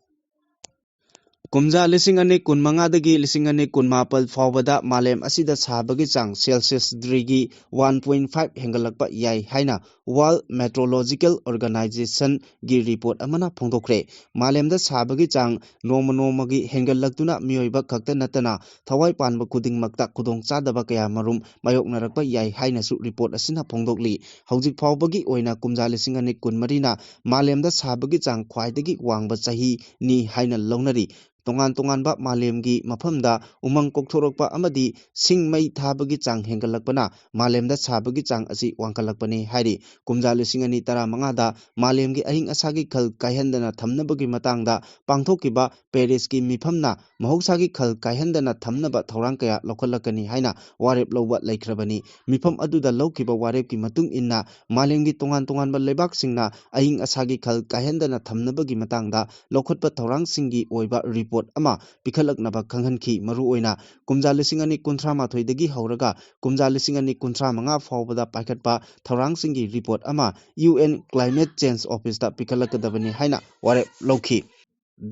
ꯀꯨꯝꯖꯥ ꯂꯤꯁꯤꯡ ꯑꯅꯤ ꯀꯨꯟꯃꯉꯥꯗꯒꯤ ꯂꯤꯁꯤꯡ ꯑꯅꯤ ꯀꯨꯟꯃꯥꯄꯜ ꯐꯥꯎꯕꯗ ꯃꯥꯂꯦꯝ ꯑꯁꯤꯗ ꯁꯥꯕꯒꯤ ꯆꯥꯡ ꯁꯦꯜꯁꯤꯌꯁ ꯗꯤꯒ꯭ꯔꯤ 1.5 ꯍꯦꯟꯒꯠꯂꯛꯄ ꯌꯥꯏ ꯍꯥꯏꯅ ꯋꯥꯔꯜꯗ ꯃꯦꯇ꯭ꯔꯣꯂꯣꯖꯤꯀꯦꯜ ꯑꯣꯔꯒꯅꯥꯏꯖꯦꯁꯟꯒꯤ ꯔꯤꯄꯣꯔꯠ ꯑꯃꯅ ꯐꯣꯡꯗꯣꯛꯈ꯭ꯔꯦ꯫ ꯃꯥꯂꯦꯝꯗ ꯁꯥꯕꯒꯤ ꯆꯥꯡ ꯅꯣꯡꯃ ꯅꯣꯡꯃꯒꯤ ꯍꯦꯟꯒꯠꯂꯛꯇꯨꯅ ꯃꯤꯑꯣꯏꯕ ꯈꯛꯇ ꯅꯠꯇꯅ ꯊꯋꯥꯏ ꯄꯥꯟꯕ ꯈꯨꯗꯤꯡꯃꯛꯇ ꯈꯨꯗꯣꯡꯆꯥꯗꯕ ꯀꯌꯥꯃꯔꯨꯝ ꯃꯥꯌꯣꯛꯅꯔꯛꯄ ꯌꯥꯏ ꯍꯥꯏꯅꯁꯨ ꯔꯤꯄꯣꯔꯠ ꯑꯁꯤꯅ ꯐꯣꯡꯗꯣꯛꯂꯤ꯫ ꯍꯧꯖꯤꯛ ꯐꯥꯎꯕꯒꯤ ꯑꯣꯏꯅ ꯀꯨꯝꯖꯥ ꯂꯤꯁꯤꯡ ꯑꯅꯤ ꯀꯨꯟꯃꯔꯤꯅ ꯃꯥꯂꯦꯝꯗ ꯁꯥꯕꯒꯤ ꯆꯥꯡ ꯈ꯭ꯋꯥꯏꯗꯒꯤ ꯋꯥꯡꯕ ꯆꯍꯤꯅꯤ ꯍꯥꯏꯅ ꯂꯧꯅꯔꯤ꯫ ꯇꯣꯉꯥꯟ ꯇꯣꯉꯥꯟꯕ ꯃꯥꯂꯦꯝꯒꯤ ꯃꯐꯝꯗ ꯎꯃꯪ ꯀꯣꯛꯊꯣꯔꯛꯄ ꯑꯃꯗꯤ ꯁꯤꯡ ꯃꯩ ꯊꯥꯕꯒꯤ ꯆꯥꯡ ꯍꯦꯟꯒꯠꯂꯛꯄꯅ ꯃꯥꯂꯦꯝꯗ ꯁꯥꯕꯒꯤ ꯆꯥꯡ ꯑꯁꯤ ꯋꯥꯡꯈꯠꯂꯛꯄꯅꯤ ꯍꯥꯏꯔꯤ꯫ ꯀꯨꯝꯖꯥ ꯂꯤꯁꯤꯡ ꯑꯅꯤ ꯇꯔꯥꯃꯉꯥꯗ ꯃꯥꯂꯦꯝꯒꯤ ꯑꯏꯪ ꯑꯁꯥꯒꯤ ꯈꯜ ꯀꯥꯏꯍꯟꯗꯅ ꯊꯝꯅꯕꯒꯤ ꯃꯇꯥꯡꯗ ꯄꯥꯡꯊꯣꯛꯈꯤꯕ ꯄꯦꯔꯤꯁꯀꯤ ꯃꯤꯐꯝꯅ ꯃꯍꯧꯁꯥꯒꯤ ꯈꯜ ꯀꯥꯏꯍꯟꯗꯅ ꯊꯝꯅꯕ ꯊꯧꯔꯥꯡ ꯀꯌꯥ ꯂꯧꯈꯠꯂꯛꯀꯅꯤ ꯍꯥꯏꯅ ꯋꯥꯔꯦꯞ ꯂꯧꯕ ꯂꯩꯈ꯭ꯔꯕꯅꯤ꯫ ꯃꯤꯐꯝ ꯑꯗꯨꯗ ꯂꯧꯈꯤꯕ ꯋꯥꯔꯦꯞꯀꯤ ꯃꯇꯨꯡ ꯏꯟꯅ ꯃꯥꯂꯦꯝꯒꯤ ꯇꯣꯉꯥꯟ ꯇꯣꯉꯥꯟꯕ ꯂꯩꯕꯥꯛꯁꯤꯡꯅ ꯑꯏꯪ ꯑꯁꯥꯒꯤ ꯈꯜ ꯀꯥꯏꯍꯟꯗꯅ ꯊꯝꯅꯕꯒꯤ ꯃꯇꯥꯡꯗ ꯂꯧꯈꯠꯄ ꯊꯧꯔꯥꯡꯁꯤꯡꯒꯤ ꯑꯣꯏꯕ ꯔꯤꯄꯣꯔꯠ ꯑꯃ ꯄꯤꯈꯠꯂꯛꯅꯕ ꯈꯪꯍꯟꯈꯤ꯫ ꯃꯔꯨꯑꯣꯏꯅ ꯀꯨꯝꯖꯥ ꯂꯤꯁꯤꯡ ꯑꯅꯤ ꯀꯨꯟꯊ꯭ꯔꯥꯃꯥꯊꯣꯏꯗꯒꯤ ꯍꯧꯔꯒ ꯀꯨꯝꯖꯥ ꯂꯤꯁꯤꯡ ꯑꯅꯤ ꯀꯨꯟꯊ꯭ꯔꯥꯃꯉꯥ ꯐꯥꯎꯕꯗ ꯄꯥꯏꯈꯠꯄ ꯊꯧꯔꯥꯡꯁꯤꯡꯒꯤ ꯔꯤꯄꯣꯔꯠ ꯑꯃ UN ꯀ꯭ꯂꯥꯏꯃꯦꯠ ꯆꯦꯟꯖ ꯑꯣꯐꯤꯁꯇ ꯄꯤꯈꯠꯂꯛꯀꯗꯕꯅꯤ ꯍꯥꯏꯅ ꯋꯥꯔꯦꯞ ꯂꯧꯈꯤ꯫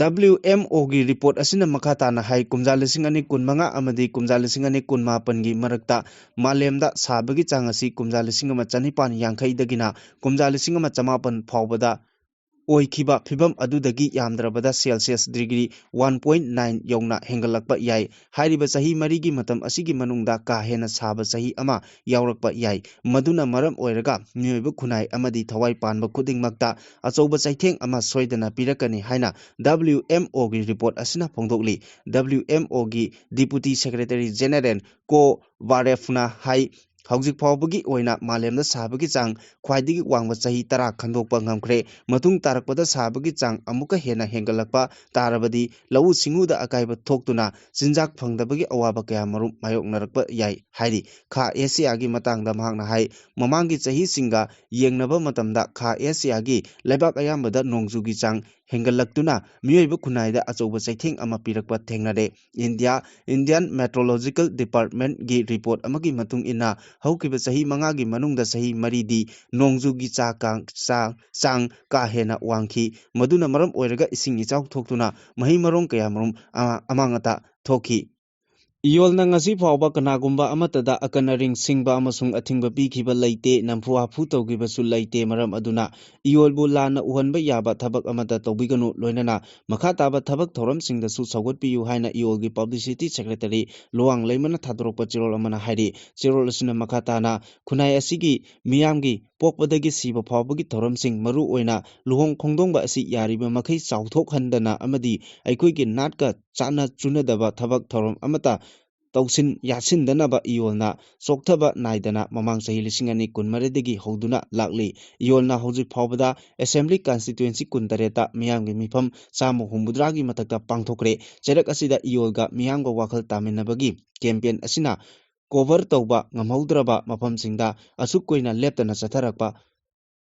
WMOꯒꯤ ꯔꯤꯄꯣꯔꯠ ꯑꯁꯤꯅ ꯃꯈꯥ ꯇꯥꯅ ꯍꯥꯏ ꯀꯨꯝꯖꯥ ꯂꯤꯁꯤꯡ ꯑꯅꯤ ꯀꯨꯟꯃꯉꯥ ꯑꯃꯗꯤ ꯀꯨꯝꯖꯥ ꯂꯤꯁꯤꯡ ꯑꯅꯤ ꯀꯨꯟꯃꯥꯄꯟꯒꯤ ꯃꯔꯛꯇ ꯃꯥꯂꯦꯝꯗ ꯁꯥꯕꯒꯤ ꯆꯥꯡ ꯑꯁꯤ ꯀꯨꯝꯖꯥ ꯂꯤꯁꯤꯡ ꯑꯃ ꯆꯅꯤꯄꯥꯟ ꯌꯥꯡꯈꯩꯗꯒꯤꯅ ꯀꯨꯝꯖꯥ ꯂꯤꯁꯤꯡ ꯑꯃ ꯆꯃꯥꯄꯟ ꯐꯥꯎꯕꯗ ꯑꯣꯏꯈꯤꯕ ꯐꯤꯚꯝ ꯑꯗꯨꯗꯒꯤ ꯌꯥꯝꯗ꯭ꯔꯕꯗ ꯁꯦꯜꯁꯤꯌꯁ ꯗꯤꯒ꯭ꯔꯤ 1.9 ꯌꯧꯅ ꯍꯦꯟꯒꯠꯂꯛꯄ ꯌꯥꯏ꯫ ꯍꯥꯏꯔꯤꯕ ꯆꯍꯤ ꯃꯔꯤꯒꯤ ꯃꯇꯝ ꯑꯁꯤꯒꯤ ꯃꯅꯨꯡꯗ ꯀꯥ ꯍꯦꯟꯅ ꯁꯥꯕ ꯆꯍꯤ ꯑꯃ ꯌꯥꯎꯔꯛꯄ ꯌꯥꯏ꯫ ꯃꯗꯨꯅ ꯃꯔꯝ ꯑꯣꯏꯔꯒ ꯃꯤꯑꯣꯏꯕ ꯈꯨꯟꯅꯥꯏ ꯑꯃꯗꯤ ꯊꯋꯥꯏ ꯄꯥꯟꯕ ꯈꯨꯗꯤꯡꯃꯛꯇ ꯑꯆꯧꯕ ꯆꯩꯊꯦꯡ ꯑꯃ ꯁꯣꯏꯗꯅ ꯄꯤꯔꯛꯀꯅꯤ ꯍꯥꯏꯅ WMOꯒꯤ ꯔꯤꯄꯣꯔꯠ ꯑꯁꯤꯅ ꯐꯣꯡꯗꯣꯛꯂꯤ꯫ WMOꯒꯤ ꯗꯤꯄꯨꯇꯤ ꯁꯦꯀ꯭ꯔꯦꯇꯔꯤ ꯖꯦꯅꯔꯦꯜ ꯀꯣ ꯕꯥꯔꯦꯐꯅ ꯍꯥꯏ ꯍꯧꯖꯤꯛ ꯐꯥꯎꯕꯒꯤ ꯑꯣꯏꯅ ꯃꯥꯂꯦꯝꯗ ꯁꯥꯕꯒꯤ ꯆꯥꯡ ꯈ꯭ꯋꯥꯏꯗꯒꯤ ꯋꯥꯡꯕ ꯆꯍꯤ 10 ꯈꯪꯗꯣꯛꯄ ꯉꯝꯈ꯭ꯔꯦ꯫ ꯃꯇꯨꯡ ꯇꯥꯔꯛꯄꯗ ꯁꯥꯕꯒꯤ ꯆꯥꯡ ꯑꯃꯨꯛꯀ ꯍꯦꯟꯅ ꯍꯦꯟꯒꯠꯂꯛꯄ ꯇꯥꯔꯕꯗꯤ ꯂꯧꯎ ꯁꯤꯡꯎꯗ ꯑꯀꯥꯏꯕ ꯊꯣꯛꯇꯨꯅ ꯆꯤꯟꯖꯥꯛ ꯐꯪꯗꯕꯒꯤ ꯑꯋꯥꯕ ꯀꯌꯥꯃꯔꯨꯝ ꯃꯥꯌꯣꯛꯅꯔꯛꯄ ꯌꯥꯏ ꯍꯥꯏꯔꯤ꯫ ꯈꯥ ꯑꯦꯁꯤꯌꯥꯒꯤ ꯃꯇꯥꯡꯗ ꯃꯍꯥꯛꯅ ꯍꯥꯏ ꯃꯃꯥꯡꯒꯤ ꯆꯍꯤꯁꯤꯡꯒ ꯌꯦꯡꯅꯕ ꯃꯇꯝꯗ ꯈꯥ ꯑꯦꯁꯤꯌꯥꯒꯤ ꯂꯩꯕꯥꯛ ꯑꯌꯥꯝꯕꯗ ꯅꯣꯡꯖꯨꯒꯤ ꯆꯥꯡ ꯍꯦꯟꯒꯠꯂꯛꯇꯨꯅ ꯃꯤꯑꯣꯏꯕ ꯈꯨꯟꯅꯥꯏꯗ ꯑꯆꯧꯕ ꯆꯩꯊꯦꯡ ꯑꯃ ꯄꯤꯔꯛꯄ ꯊꯦꯡꯅꯔꯦ꯫ ꯏꯟꯗꯤꯌꯟ ꯃꯦꯇ꯭ꯔꯣꯂꯣꯖꯤꯀꯦꯜ ꯗꯤꯄꯥꯔꯠꯃꯦꯟꯠꯒꯤ ꯔꯤꯄꯣꯔꯠ ꯑꯃꯒꯤ ꯃꯇꯨꯡ ꯏꯟꯅ ꯍꯧꯈꯤꯕ ꯆꯍꯤ 5ꯒꯤ ꯃꯅꯨꯡꯗ ꯆꯍꯤ 4ꯗꯤ ꯅꯣꯡꯖꯨꯒꯤ ꯆꯥꯡ ꯀꯥ ꯍꯦꯟꯅ ꯋꯥꯡꯈꯤ꯫ ꯃꯗꯨꯅ ꯃꯔꯝ ꯑꯣꯏꯔꯒ ꯏꯁꯤꯡ ꯏꯆꯥꯎ ꯊꯣꯛꯇꯨꯅ ꯃꯍꯩ ꯃꯔꯣꯡ ꯀꯌꯥꯃꯔꯨꯝ ꯑꯃꯥꯡ ꯑꯇꯥ ꯊꯣꯛꯈꯤ꯫ ꯏꯌꯣꯜꯅ ꯉꯁꯤ ꯐꯥꯎꯕ ꯀꯅꯥꯒꯨꯝꯕ ꯑꯃꯠꯇꯗ ꯑꯀꯟ ꯑꯔꯤꯡ ꯁꯤꯡꯕ ꯑꯃꯁꯨꯡ ꯑꯊꯤꯡꯕ ꯄꯤꯈꯤꯕ ꯂꯩꯇꯦ, ꯅꯝꯐꯨ ꯍꯥꯐꯨ ꯇꯧꯈꯤꯕꯁꯨ ꯂꯩꯇꯦ꯫ ꯃꯔꯝ ꯑꯗꯨꯅ ꯏꯌꯣꯜꯕꯨ ꯂꯥꯟꯅ ꯎꯍꯟꯕ ꯌꯥꯕ ꯊꯕꯛ ꯑꯃꯠꯇ ꯇꯧꯕꯤꯒꯅꯨ, ꯂꯣꯏꯅꯅ ꯃꯈꯥ ꯇꯥꯕ ꯊꯕꯛ ꯊꯧꯔꯝꯁꯤꯡꯗꯁꯨ ꯁꯧꯒꯠꯄꯤꯌꯨ ꯍꯥꯏꯅ ꯏꯌꯣꯜꯒꯤ ꯄꯕ꯭ꯂꯤꯁꯤꯇꯤ ꯁꯦꯀ꯭ꯔꯦꯇꯔꯤ ꯂꯣꯋꯥꯡ ꯂꯩꯃꯅ ꯊꯥꯗꯣꯔꯛꯄ ꯆꯦꯔꯣꯜ ꯑꯃꯅ ꯍꯥꯏꯔꯤ꯫ ꯆꯦꯔꯣꯜ ꯑꯁꯤꯅ ꯃꯈꯥ ꯇꯥꯅ ꯈꯨꯟꯅꯥꯏ ꯑꯁꯤꯒꯤ ꯃꯤꯌꯥꯝꯒꯤ ꯄꯣꯛꯄꯗꯒꯤ ꯁꯤꯕ ꯐꯥꯎꯕꯒꯤ ꯊꯧꯔꯝꯁꯤꯡ, ꯃꯔꯨꯑꯣꯏꯅ ꯂꯨꯍꯣꯡ ꯈꯣꯡꯗꯣꯡꯕ ꯑꯁꯤ ꯌꯥꯔꯤꯕ ꯃꯈꯩ ꯆꯥꯎꯊꯣꯛꯍꯟꯗꯅ ꯑꯃꯗꯤ ꯑꯩꯈꯣꯏꯒꯤ ꯅꯥꯠꯀ ꯆꯥꯟꯅ ꯆꯨꯅꯗꯕ ꯊꯕꯛ ꯊꯧꯔꯝ ꯑꯃꯠꯇ ꯇꯧꯁꯤꯟ ꯌꯥꯠꯁꯤꯟꯗꯅꯕ ꯏꯌꯣꯜꯅ ꯆꯣꯛꯊꯕ ꯅꯥꯏꯗꯅ ꯃꯃꯥꯡ ꯆꯍꯤ ꯂꯤꯁꯤꯡ ꯑꯅꯤ ꯀꯨꯟꯃꯔꯤꯗꯒꯤ ꯍꯧꯗꯨꯅ ꯂꯥꯛꯂꯤ꯫ ꯏꯌꯣꯜꯅ ꯍꯧꯖꯤꯛ ꯐꯥꯎꯕꯗ ꯑꯦꯁꯦꯝꯕ꯭ꯂꯤ ꯀꯟꯁꯇꯤꯇ꯭ꯌꯨꯑꯦꯟꯁꯤ 18ꯇ ꯃꯤꯌꯥꯝꯒꯤ ꯃꯤꯐꯝ 150ꯒꯤ ꯃꯊꯛꯇ ꯄꯥꯡꯊꯣꯛꯈ꯭ꯔꯦ꯫ ꯆꯩꯔꯛ ꯑꯁꯤꯗ ꯏꯌꯣꯜꯒ ꯃꯤꯌꯥꯝꯒ ꯋꯥꯈꯜ ꯇꯥꯃꯤꯟꯅꯕꯒꯤ ꯀꯦꯝꯄꯦꯟ ꯑꯁꯤꯅ ꯀꯣꯚꯔ ꯇꯧꯕ ꯉꯝꯍꯧꯗ꯭ꯔꯕ ꯃꯐꯝꯁꯤꯡꯗ ꯑꯁꯨꯛ ꯀꯨꯏꯅ ꯂꯦꯞꯇꯅ ꯆꯠꯊꯔꯛꯄ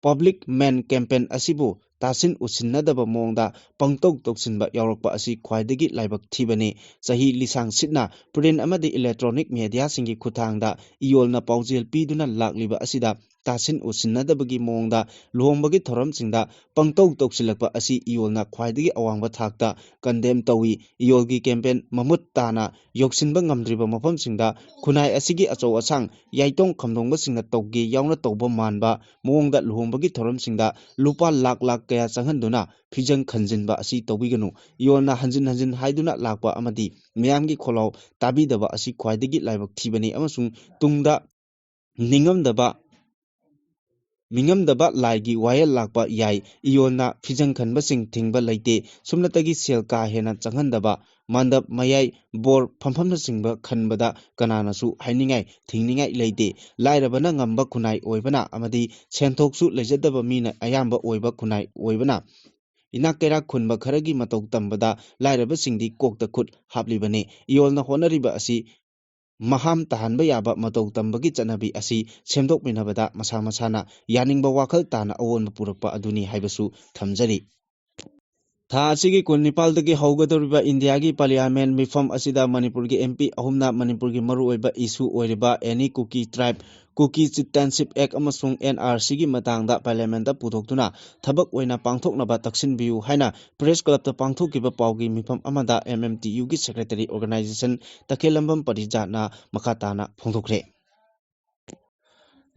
ꯄꯕ꯭ꯂꯤꯛ ꯃꯦꯟ ꯀꯦꯝꯄꯦꯟ ꯑꯁꯤꯕꯨ ꯇꯥꯁꯤꯟ ꯎꯁꯤꯟꯅꯗꯕ ꯃꯑꯣꯡꯗ ꯄꯪꯇꯧ ꯇꯧꯁꯤꯟꯕ ꯌꯥꯎꯔꯛꯄ ꯑꯁꯤ ꯈ꯭ꯋꯥꯏꯗꯒꯤ ꯂꯥꯏꯕꯛ ꯊꯤꯕꯅꯤ꯫ ꯆꯍꯤ ꯂꯤꯁꯥꯡꯁꯤꯠꯅ ꯄ꯭ꯔꯤꯟꯠ ꯑꯃꯗꯤ ꯏꯂꯦꯛꯇ꯭ꯔꯣꯅꯤꯛ ꯃꯤꯗꯤꯌꯥꯁꯤꯡꯒꯤ ꯈꯨꯠꯊꯥꯡꯗ ꯏꯌꯣꯜꯅ ꯄꯥꯎꯖꯦꯜ ꯄꯤꯗꯨꯅ ꯂꯥꯛꯂꯤꯕ ꯑꯁꯤꯗ ꯇꯥꯁꯤꯟ ꯎꯁꯤꯟꯅꯗꯕꯒꯤ ꯃꯑꯣꯡꯗ ꯂꯨꯍꯣꯡꯕꯒꯤ ꯊꯧꯔꯝꯁꯤꯡꯗ ꯄꯪꯇꯧ ꯇꯧꯁꯤꯜꯂꯛꯄ ꯑꯁꯤ ꯏꯌꯣꯜꯅ ꯈ꯭ꯋꯥꯏꯗꯒꯤ ꯑꯋꯥꯡꯕ ꯊꯥꯛꯇ ꯀꯟꯗꯦꯝ ꯇꯧꯏ꯫ ꯏꯌꯣꯜꯒꯤ ꯀꯦꯝꯄꯦꯟ ꯃꯃꯨꯠ ꯇꯥꯅ ꯌꯧꯁꯤꯟꯕ ꯉꯝꯗ꯭ꯔꯤꯕ ꯃꯐꯝꯁꯤꯡꯗ ꯈꯨꯟꯅꯥꯏ ꯑꯁꯤꯒꯤ ꯑꯆꯧ ꯑꯁꯥꯡ, ꯌꯥꯏꯇꯣꯡ ꯈꯝꯗꯣꯡꯕꯁꯤꯡꯅ ꯇꯧꯒꯦ ꯌꯥꯎꯅ ꯇꯧꯕ ꯃꯥꯟꯕ ꯃꯑꯣꯡꯗ ꯂꯨꯍꯣꯡꯕꯒꯤ ꯊꯧꯔꯝꯁꯤꯡꯗ ꯂꯨꯄꯥ ꯂꯥꯈ ꯀꯌꯥ ꯆꯪꯍꯟꯗꯨꯅ ꯐꯤꯖꯪ ꯈꯟꯖꯤꯟꯕ ꯑꯁꯤ ꯇꯧꯕꯤꯒꯅꯨ꯫ ꯏꯌꯣꯜꯅ ꯍꯟꯖꯤꯟ ꯍꯟꯖꯤꯟ ꯍꯥꯏꯗꯨꯅ ꯂꯥꯛꯄ ꯑꯃꯗꯤ ꯃꯤꯌꯥꯝꯒꯤ ꯈꯣꯜꯂꯥꯎ ꯇꯥꯕꯤꯗꯕ ꯑꯁꯤ ꯈ꯭ꯋꯥꯏꯗꯒꯤ ꯂꯥꯏꯕꯛ ꯊꯤꯕꯅꯤ ꯑꯃꯁꯨꯡ ꯇꯨꯡꯗ ꯅꯤꯡꯉꯝꯗꯕ ꯂꯥꯏꯒꯤ ꯋꯥꯌꯦꯜ ꯂꯥꯛꯄ ꯌꯥꯏ꯫ ꯏꯌꯣꯜꯅ ꯐꯤꯖꯪ ꯈꯟꯕꯁꯤꯡ ꯊꯤꯡꯕ ꯂꯩꯇꯦ, ꯁꯨꯞꯅꯇꯒꯤ ꯁꯦꯜ ꯀꯥ ꯍꯦꯟꯅ ꯆꯪꯍꯟꯗꯕ, ꯃꯥꯟꯗꯞ ꯃꯌꯥꯏ, ꯕꯣꯔ ꯐꯝꯐꯝꯅꯆꯤꯡꯕ ꯈꯟꯕꯗ ꯀꯅꯥꯅꯁꯨ ꯍꯥꯏꯅꯤꯡꯉꯥꯏ ꯊꯤꯡꯅꯤꯡꯉꯥꯏ ꯂꯩꯇꯦ꯫ ꯂꯥꯏꯔꯕꯅ ꯉꯝꯕ ꯈꯨꯟꯅꯥꯏ ꯑꯣꯏꯕꯅ ꯑꯃꯗꯤ ꯁꯦꯟꯊꯣꯛꯁꯨ ꯂꯩꯖꯗꯕ ꯃꯤꯅ ꯑꯌꯥꯝꯕ ꯑꯣꯏꯕ ꯈꯨꯟꯅꯥꯏ ꯑꯣꯏꯕꯅ ꯏꯅꯥꯛ ꯀꯩꯔꯥꯛ ꯈꯨꯟꯕ ꯈꯔꯒꯤ ꯃꯇꯧ ꯇꯝꯕꯗ ꯂꯥꯏꯔꯕꯁꯤꯡꯗꯤ ꯀꯣꯛꯇ ꯈꯨꯠ ꯍꯥꯞꯂꯤꯕꯅꯤ꯫ ꯏꯌꯣꯜꯅ ꯍꯣꯠꯅꯔꯤꯕ ꯑꯁꯤ ꯃꯍꯥꯝ ꯇꯥꯍꯟꯕ ꯌꯥꯕ ꯃꯇꯧ ꯇꯝꯕꯒꯤ ꯆꯠꯅꯕꯤ ꯑꯁꯤ ꯁꯦꯝꯗꯣꯛꯃꯤꯟꯅꯕꯗ ꯃꯁꯥ ꯃꯁꯥꯅ ꯌꯥꯅꯤꯡꯕ ꯋꯥꯈꯜ ꯇꯥꯅ ꯑꯑꯣꯟꯕ ꯄꯨꯔꯛꯄ ꯑꯗꯨꯅꯤ ꯍꯥꯏꯕꯁꯨ ꯊꯝꯖꯔꯤ꯫ ꯊꯥ ꯑꯁꯤꯒꯤ ꯀꯨꯟꯅꯤꯄꯥꯜꯗꯒꯤ ꯍꯧꯒꯗꯧꯔꯤꯕ ꯏꯟꯗꯤꯌꯥꯒꯤ ꯄꯥꯔꯂꯤꯌꯥꯃꯦꯟ ꯃꯤꯐꯝ ꯑꯁꯤꯗ ꯃꯅꯤꯄꯨꯔꯒꯤ MP ꯑꯍꯨꯝꯅ ꯃꯅꯤꯄꯨꯔꯒꯤ ꯃꯔꯨꯑꯣꯏꯕ ꯏꯁꯨ ꯑꯣꯏꯔꯤꯕ ꯑꯦꯅꯤ ꯀꯨꯀꯤ ꯇ꯭ꯔꯥꯏꯕ ꯀꯨꯀꯤ ꯆꯤꯞꯇꯦꯟꯁꯤꯞ ꯑꯦꯛ ꯑꯃꯁꯨꯡ NRCꯒꯤ ꯃꯇꯥꯡꯗ ꯄꯥꯔꯂꯤꯌꯥꯃꯦꯟꯇ ꯄꯨꯊꯣꯛꯇꯨꯅ ꯊꯕꯛ ꯑꯣꯏꯅ ꯄꯥꯡꯊꯣꯛꯅꯕ ꯇꯛꯁꯤꯟꯕꯤꯌꯨ ꯍꯥꯏꯅ ꯄ꯭ꯔꯦꯁ ꯀ꯭ꯂꯕꯇ ꯄꯥꯡꯊꯣꯛꯈꯤꯕ ꯄꯥꯎꯒꯤ ꯃꯤꯐꯝ ꯑꯃꯗ MMTUꯒꯤ ꯁꯦꯀ꯭ꯔꯦꯇꯔꯤ ꯑꯣꯔꯒꯅꯥꯏꯖꯦꯁꯟ ꯇꯈꯦꯜꯂꯝꯕꯝ ꯄꯔꯤꯖꯥꯠꯅ ꯃꯈꯥ ꯇꯥꯅ ꯐꯣꯡꯗꯣꯛꯈ꯭ꯔꯦ꯫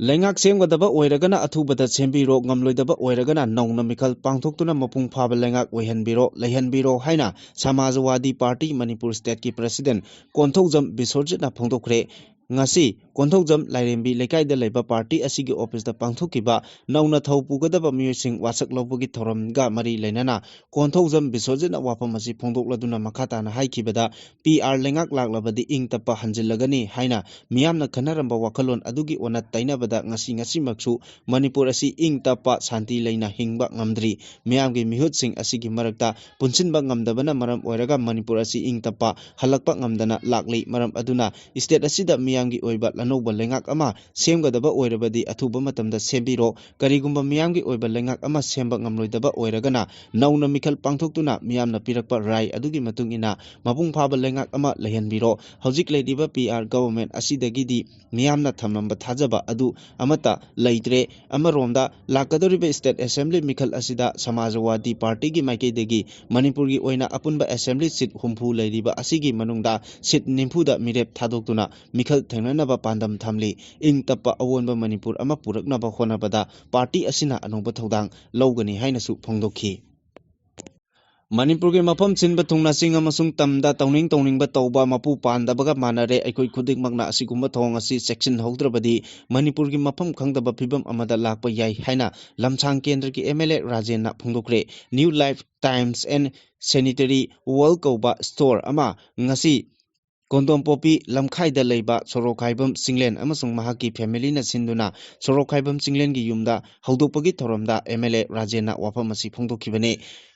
ꯂꯩꯉꯥꯛ ꯁꯦꯝꯒꯗꯕ ꯑꯣꯏꯔꯒꯅ ꯑꯊꯨꯕꯗ ꯁꯦꯝꯕꯤꯔꯣ, ꯉꯝꯂꯣꯏꯗꯕ ꯑꯣꯏꯔꯒꯅ ꯅꯧꯅ ꯃꯤꯈꯜ ꯄꯥꯡꯊꯣꯛꯇꯨꯅ ꯃꯄꯨꯡ ꯐꯥꯕ ꯂꯩꯉꯥꯛ ꯑꯣꯏꯍꯟꯕꯤꯔꯣ, ꯂꯩꯍꯟꯕꯤꯔꯣ ꯍꯥꯏꯅ ꯁꯃꯥꯖꯋꯥꯗꯤ ꯄꯥꯔꯇꯤ ꯃꯅꯤꯄꯨꯔ ꯁ꯭ꯇꯦꯠꯀꯤ ꯄ꯭ꯔꯁꯤꯗꯦꯟꯠ ꯀꯣꯟꯊꯧꯖꯝ ꯕꯤꯁ꯭ꯋꯖꯤꯠꯅ ꯐꯣꯡꯗꯣꯛꯈ꯭ꯔꯦ꯫ ꯉꯁꯤ ꯀꯣꯟꯊꯧꯖꯝ ꯂꯥꯏꯔꯦꯝꯕꯤ ꯂꯩꯀꯥꯏꯗ ꯂꯩꯕ ꯄꯥꯔꯇꯤ ꯑꯁꯤꯒꯤ ꯑꯣꯐꯤꯁꯇ ꯄꯥꯡꯊꯣꯛꯈꯤꯕ ꯅꯧꯅ ꯊꯧ ꯄꯨꯒꯗꯕ ꯃꯤꯑꯣꯏꯁꯤꯡ ꯋꯥꯁꯛ ꯂꯧꯕꯒꯤ ꯊꯧꯔꯝꯒ ꯃꯔꯤ ꯂꯩꯅꯅ ꯀꯣꯟꯊꯧꯖꯝ ꯕꯤꯁ꯭ꯋꯖꯤꯠꯅ ꯋꯥꯐꯝ ꯑꯁꯤ ꯐꯣꯡꯗꯣꯛꯂꯗꯨꯅ ꯃꯈꯥ ꯇꯥꯅ ꯍꯥꯏꯈꯤꯕꯗ PR ꯂꯩꯉꯥꯛ ꯂꯥꯛꯂꯕꯗꯤ ꯏꯪ ꯇꯞꯄ ꯍꯟꯖꯤꯜꯂꯒꯅꯤ ꯍꯥꯏꯅ ꯃꯤꯌꯥꯝꯅ ꯈꯟꯅꯔꯝꯕ ꯋꯥꯈꯜꯂꯣꯟ ꯑꯗꯨꯒꯤ ꯑꯣꯟꯅ ꯇꯩꯅꯕꯗ ꯉꯁꯤꯃꯛꯁꯨ ꯃꯅꯤꯄꯨꯔ ꯑꯁꯤ ꯏꯪ ꯇꯞꯄ ꯁꯥꯟꯇꯤ ꯂꯩꯅ ꯍꯤꯡꯕ ꯉꯝꯗ꯭ꯔꯤ꯫ ꯃꯤꯌꯥꯝꯒꯤ ꯃꯤꯍꯨꯠꯁꯤꯡ ꯑꯁꯤꯒꯤ ꯃꯔꯛꯇ ꯄꯨꯟꯁꯤꯟꯕ ꯉꯝꯗꯕꯅ ꯃꯔꯝ ꯑꯣꯏꯔꯒ ꯃꯅꯤꯄꯨꯔ ꯑꯁꯤ ꯏꯪ ꯇꯞꯄ ꯍꯜꯂꯛꯄ ꯉꯝꯗꯅ ꯂꯥꯛꯂꯤ꯫ ꯃꯔꯝ ꯑꯗꯨꯅ ꯁ꯭ꯇꯦꯠ ꯑꯁꯤꯗ ꯃꯤꯌꯥꯝꯒꯤ ꯑꯣꯏꯕ ꯑꯅꯧꯕ ꯂꯩꯉꯥꯛ ꯑꯃ ꯁꯦꯝꯒꯗꯕ ꯑꯣꯏꯔꯕꯗꯤ ꯑꯊꯨꯕ ꯃꯇꯝꯗ ꯁꯦꯝꯕꯤꯔꯣ, ꯀꯔꯤꯒꯨꯝꯕ ꯃꯤꯌꯥꯝꯒꯤ ꯑꯣꯏꯕ ꯂꯩꯉꯥꯛ ꯑꯃ ꯁꯦꯝꯕ ꯉꯝꯂꯣꯏꯗꯕ ꯑꯣꯏꯔꯒꯅ ꯅꯧꯅ ꯃꯤꯈꯜ ꯄꯥꯡꯊꯣꯛꯇꯨꯅ ꯃꯤꯌꯥꯝꯅ ꯄꯤꯔꯛꯄ ꯔꯥꯏ ꯑꯗꯨꯒꯤ ꯃꯇꯨꯡ ꯏꯟꯅ ꯃꯄꯨꯡ ꯐꯥꯕ ꯂꯩꯉꯥꯛ ꯑꯃ ꯂꯩꯍꯟꯕꯤꯔꯣ꯫ ꯍꯧꯖꯤꯛ ꯂꯩꯔꯤꯕ PR ꯒꯚꯔꯟꯃꯦꯟꯠ ꯑꯁꯤꯗꯒꯤꯗꯤ ꯃꯤꯌꯥꯝꯅ ꯊꯝꯂꯝꯕ ꯊꯥꯖꯕ ꯑꯗꯨ ꯑꯃꯠꯇ ꯂꯩꯇ꯭ꯔꯦ꯫ ꯑꯃꯔꯣꯝꯗ ꯂꯥꯛꯀꯗꯧꯔꯤꯕ ꯁ꯭ꯇꯦꯠ ꯑꯦꯁꯦꯝꯕ꯭ꯂꯤ ꯃꯤꯈꯜ ꯑꯁꯤꯗ ꯁꯃꯥꯖꯋꯥꯗꯤ ꯄꯥꯔꯇꯤꯒꯤ ꯃꯥꯏꯀꯩꯗꯒꯤ ꯃꯅꯤꯄꯨꯔꯒꯤ ꯑꯣꯏꯅ ꯑꯄꯨꯟꯕ ꯑꯦꯁꯦꯝꯕ꯭ꯂꯤ ꯁꯤꯠ 60 ꯂꯩꯔꯤꯕ ꯑꯁꯤꯒꯤ ꯃꯅꯨꯡꯗ ꯁꯤꯠ 90ꯗ ꯃꯤꯔꯦꯞ ꯊꯥꯗꯣꯛꯇꯨꯅ ꯃꯤꯈꯜ ꯊꯦꯡꯅꯅꯕ ꯄꯥꯟꯗꯝ ꯊꯝꯂꯤ꯫ ꯏꯪ ꯇꯞꯄ ꯑꯑꯣꯟꯕ ꯃꯅꯤꯄꯨꯔ ꯑꯃ ꯄꯨꯔꯛꯅꯕ ꯍꯣꯠꯅꯕꯗ ꯄꯥꯔꯇꯤ ꯑꯁꯤꯅ ꯑꯅꯧꯕ ꯊꯧꯗꯥꯡ ꯂꯧꯒꯅꯤ ꯍꯥꯏꯅꯁꯨ ꯐꯣꯡꯗꯣꯛꯈꯤ꯫ ꯃꯅꯤꯄꯨꯔꯒꯤ ꯃꯐꯝ ꯁꯤꯟꯕ ꯊꯨꯡꯅ ꯆꯤꯡ ꯑꯃꯁꯨꯡ ꯇꯝꯗ ꯇꯧꯅꯤꯡꯕ ꯇꯧꯕ ꯃꯄꯨ ꯄꯥꯟꯗꯕꯒ ꯃꯥꯟꯅꯔꯦ꯫ ꯑꯩꯈꯣꯏ ꯈꯨꯗꯤꯡꯃꯛꯅ ꯑꯁꯤꯒꯨꯝꯕ ꯊꯧꯑꯣꯡ ꯑꯁꯤ ꯆꯦꯛꯁꯤꯟꯍꯧꯗ꯭ꯔꯕꯗꯤ ꯃꯅꯤꯄꯨꯔꯒꯤ ꯃꯐꯝ ꯈꯪꯗꯕ ꯐꯤꯚꯝ ꯑꯃꯗ ꯂꯥꯛꯄ ꯌꯥꯏ ꯍꯥꯏꯅ ꯂꯝꯁꯥꯡ ꯀꯦꯟꯗ꯭ꯔꯒꯤ MLA ꯔꯥꯖꯦꯟꯅ ꯐꯣꯡꯗꯣꯛꯈ꯭ꯔꯦ꯫ New Life Times and Sanitary Ware ꯀꯧꯕ ꯁ꯭ꯇꯣꯔ ꯑꯃ ꯉꯁꯤ ꯀꯣꯟꯗꯣꯝꯄꯣꯛꯄꯤ ꯂꯝꯈꯥꯏꯗ ꯂꯩꯕ ꯁꯣꯔꯣꯛꯈꯥꯏꯕꯝ ꯆꯤꯡꯂꯦꯟ ꯑꯃꯁꯨꯡ ꯃꯍꯥꯛꯀꯤ ꯐꯦꯃꯤꯂꯤꯅ ꯁꯤꯟꯗꯨꯅ ꯁꯣꯔꯣꯛꯈꯥꯏꯕꯝ ꯆꯤꯡꯂꯦꯟꯒꯤ ꯌꯨꯝꯗ ꯍꯧꯗꯣꯛꯄꯒꯤ ꯊꯧꯔꯝꯗ MLA ꯔꯥꯖꯦꯟꯅ ꯋꯥꯐꯝ ꯑꯁꯤ ꯐꯣꯡꯗꯣꯛꯈꯤꯕꯅꯤ꯫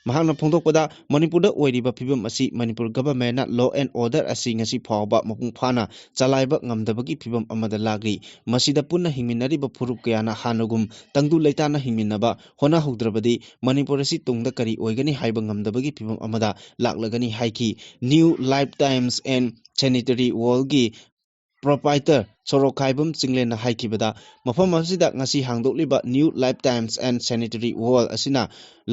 ꯃꯍꯥꯛꯅ ꯐꯣꯡꯗꯣꯛꯄꯗ ꯃꯅꯤꯄꯨꯔꯗ ꯑꯣꯏꯔꯤꯕ ꯐꯤꯚꯝ ꯑꯁꯤ ꯃꯅꯤꯄꯨꯔ ꯒꯚꯔꯟꯃꯦꯟꯠꯅ ꯂꯣ ꯑꯦꯟ ꯑꯣꯔꯗꯔ ꯑꯁꯤ ꯉꯁꯤ ꯐꯥꯎꯕ ꯃꯄꯨꯡ ꯐꯥꯅ ꯆꯂꯥꯏꯕ ꯉꯝꯗꯕꯒꯤ ꯐꯤꯚꯝ ꯑꯃꯗ ꯂꯥꯛꯂꯤ꯫ ꯃꯁꯤꯗ ꯄꯨꯟꯅ ꯍꯤꯡꯃꯤꯟꯅꯔꯤꯕ ꯐꯨꯔꯨꯞ ꯀꯌꯥꯅ ꯍꯥꯟꯅꯒꯨꯝ ꯇꯪꯗꯨ ꯂꯩꯇꯥꯅ ꯍꯤꯡꯃꯤꯟꯅꯕ ꯍꯣꯠꯅꯍꯧꯗ꯭ꯔꯕꯗꯤ ꯃꯅꯤꯄꯨꯔ ꯑꯁꯤ ꯇꯨꯡꯗ ꯀꯔꯤ ꯑꯣꯏꯒꯅꯤ ꯍꯥꯏꯕ ꯉꯝꯗꯕꯒꯤ ꯐꯤꯚꯝ ꯑꯃꯗ ꯂꯥꯛꯂꯒꯅꯤ ꯍꯥꯏꯈꯤ꯫ New Life Times and Sanitary ꯋꯥꯔꯜꯒꯤ ꯄ꯭ꯔꯣꯄꯥꯏꯇꯔ ꯁꯣꯔꯣꯛꯈꯥꯏꯕꯝ ꯆꯤꯡꯂꯦꯟꯅ ꯍꯥꯏꯈꯤꯕꯗ ꯃꯐꯝ ꯑꯁꯤꯗ ꯉꯁꯤ ꯍꯥꯡꯗꯣꯛꯂꯤꯕ New Life Times and Sanitary Ware ꯑꯁꯤꯅ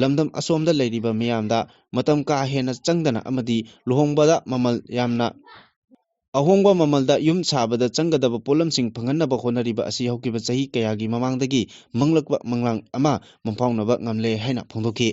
ꯂꯝꯗꯝ ꯑꯁꯣꯝꯗ ꯂꯩꯔꯤꯕ ꯃꯤꯌꯥꯝꯗ ꯃꯇꯝ ꯀꯥ ꯍꯦꯟꯅ ꯆꯪꯗꯅ ꯑꯃꯗꯤ ꯂꯨꯍꯣꯡꯕꯗ ꯃꯃꯜ ꯌꯥꯝꯅ ꯑꯍꯣꯡꯕ ꯃꯃꯜꯗ ꯌꯨꯝ ꯁꯥꯕꯗ ꯆꯪꯒꯗꯕ ꯄꯣꯠꯂꯝꯁꯤꯡ ꯐꯪꯍꯟꯅꯕ ꯍꯣꯠꯅꯔꯤꯕ ꯑꯁꯤ ꯍꯧꯈꯤꯕ ꯆꯍꯤ ꯀꯌꯥꯒꯤ ꯃꯃꯥꯡꯗꯒꯤ ꯃꯪꯂꯛꯄ ꯃꯪꯂꯥꯟ ꯑꯃ ꯃꯪꯐꯥꯎꯅꯕ ꯉꯝꯂꯦ ꯍꯥꯏꯅ ꯐꯣꯡꯗꯣꯛꯈꯤ꯫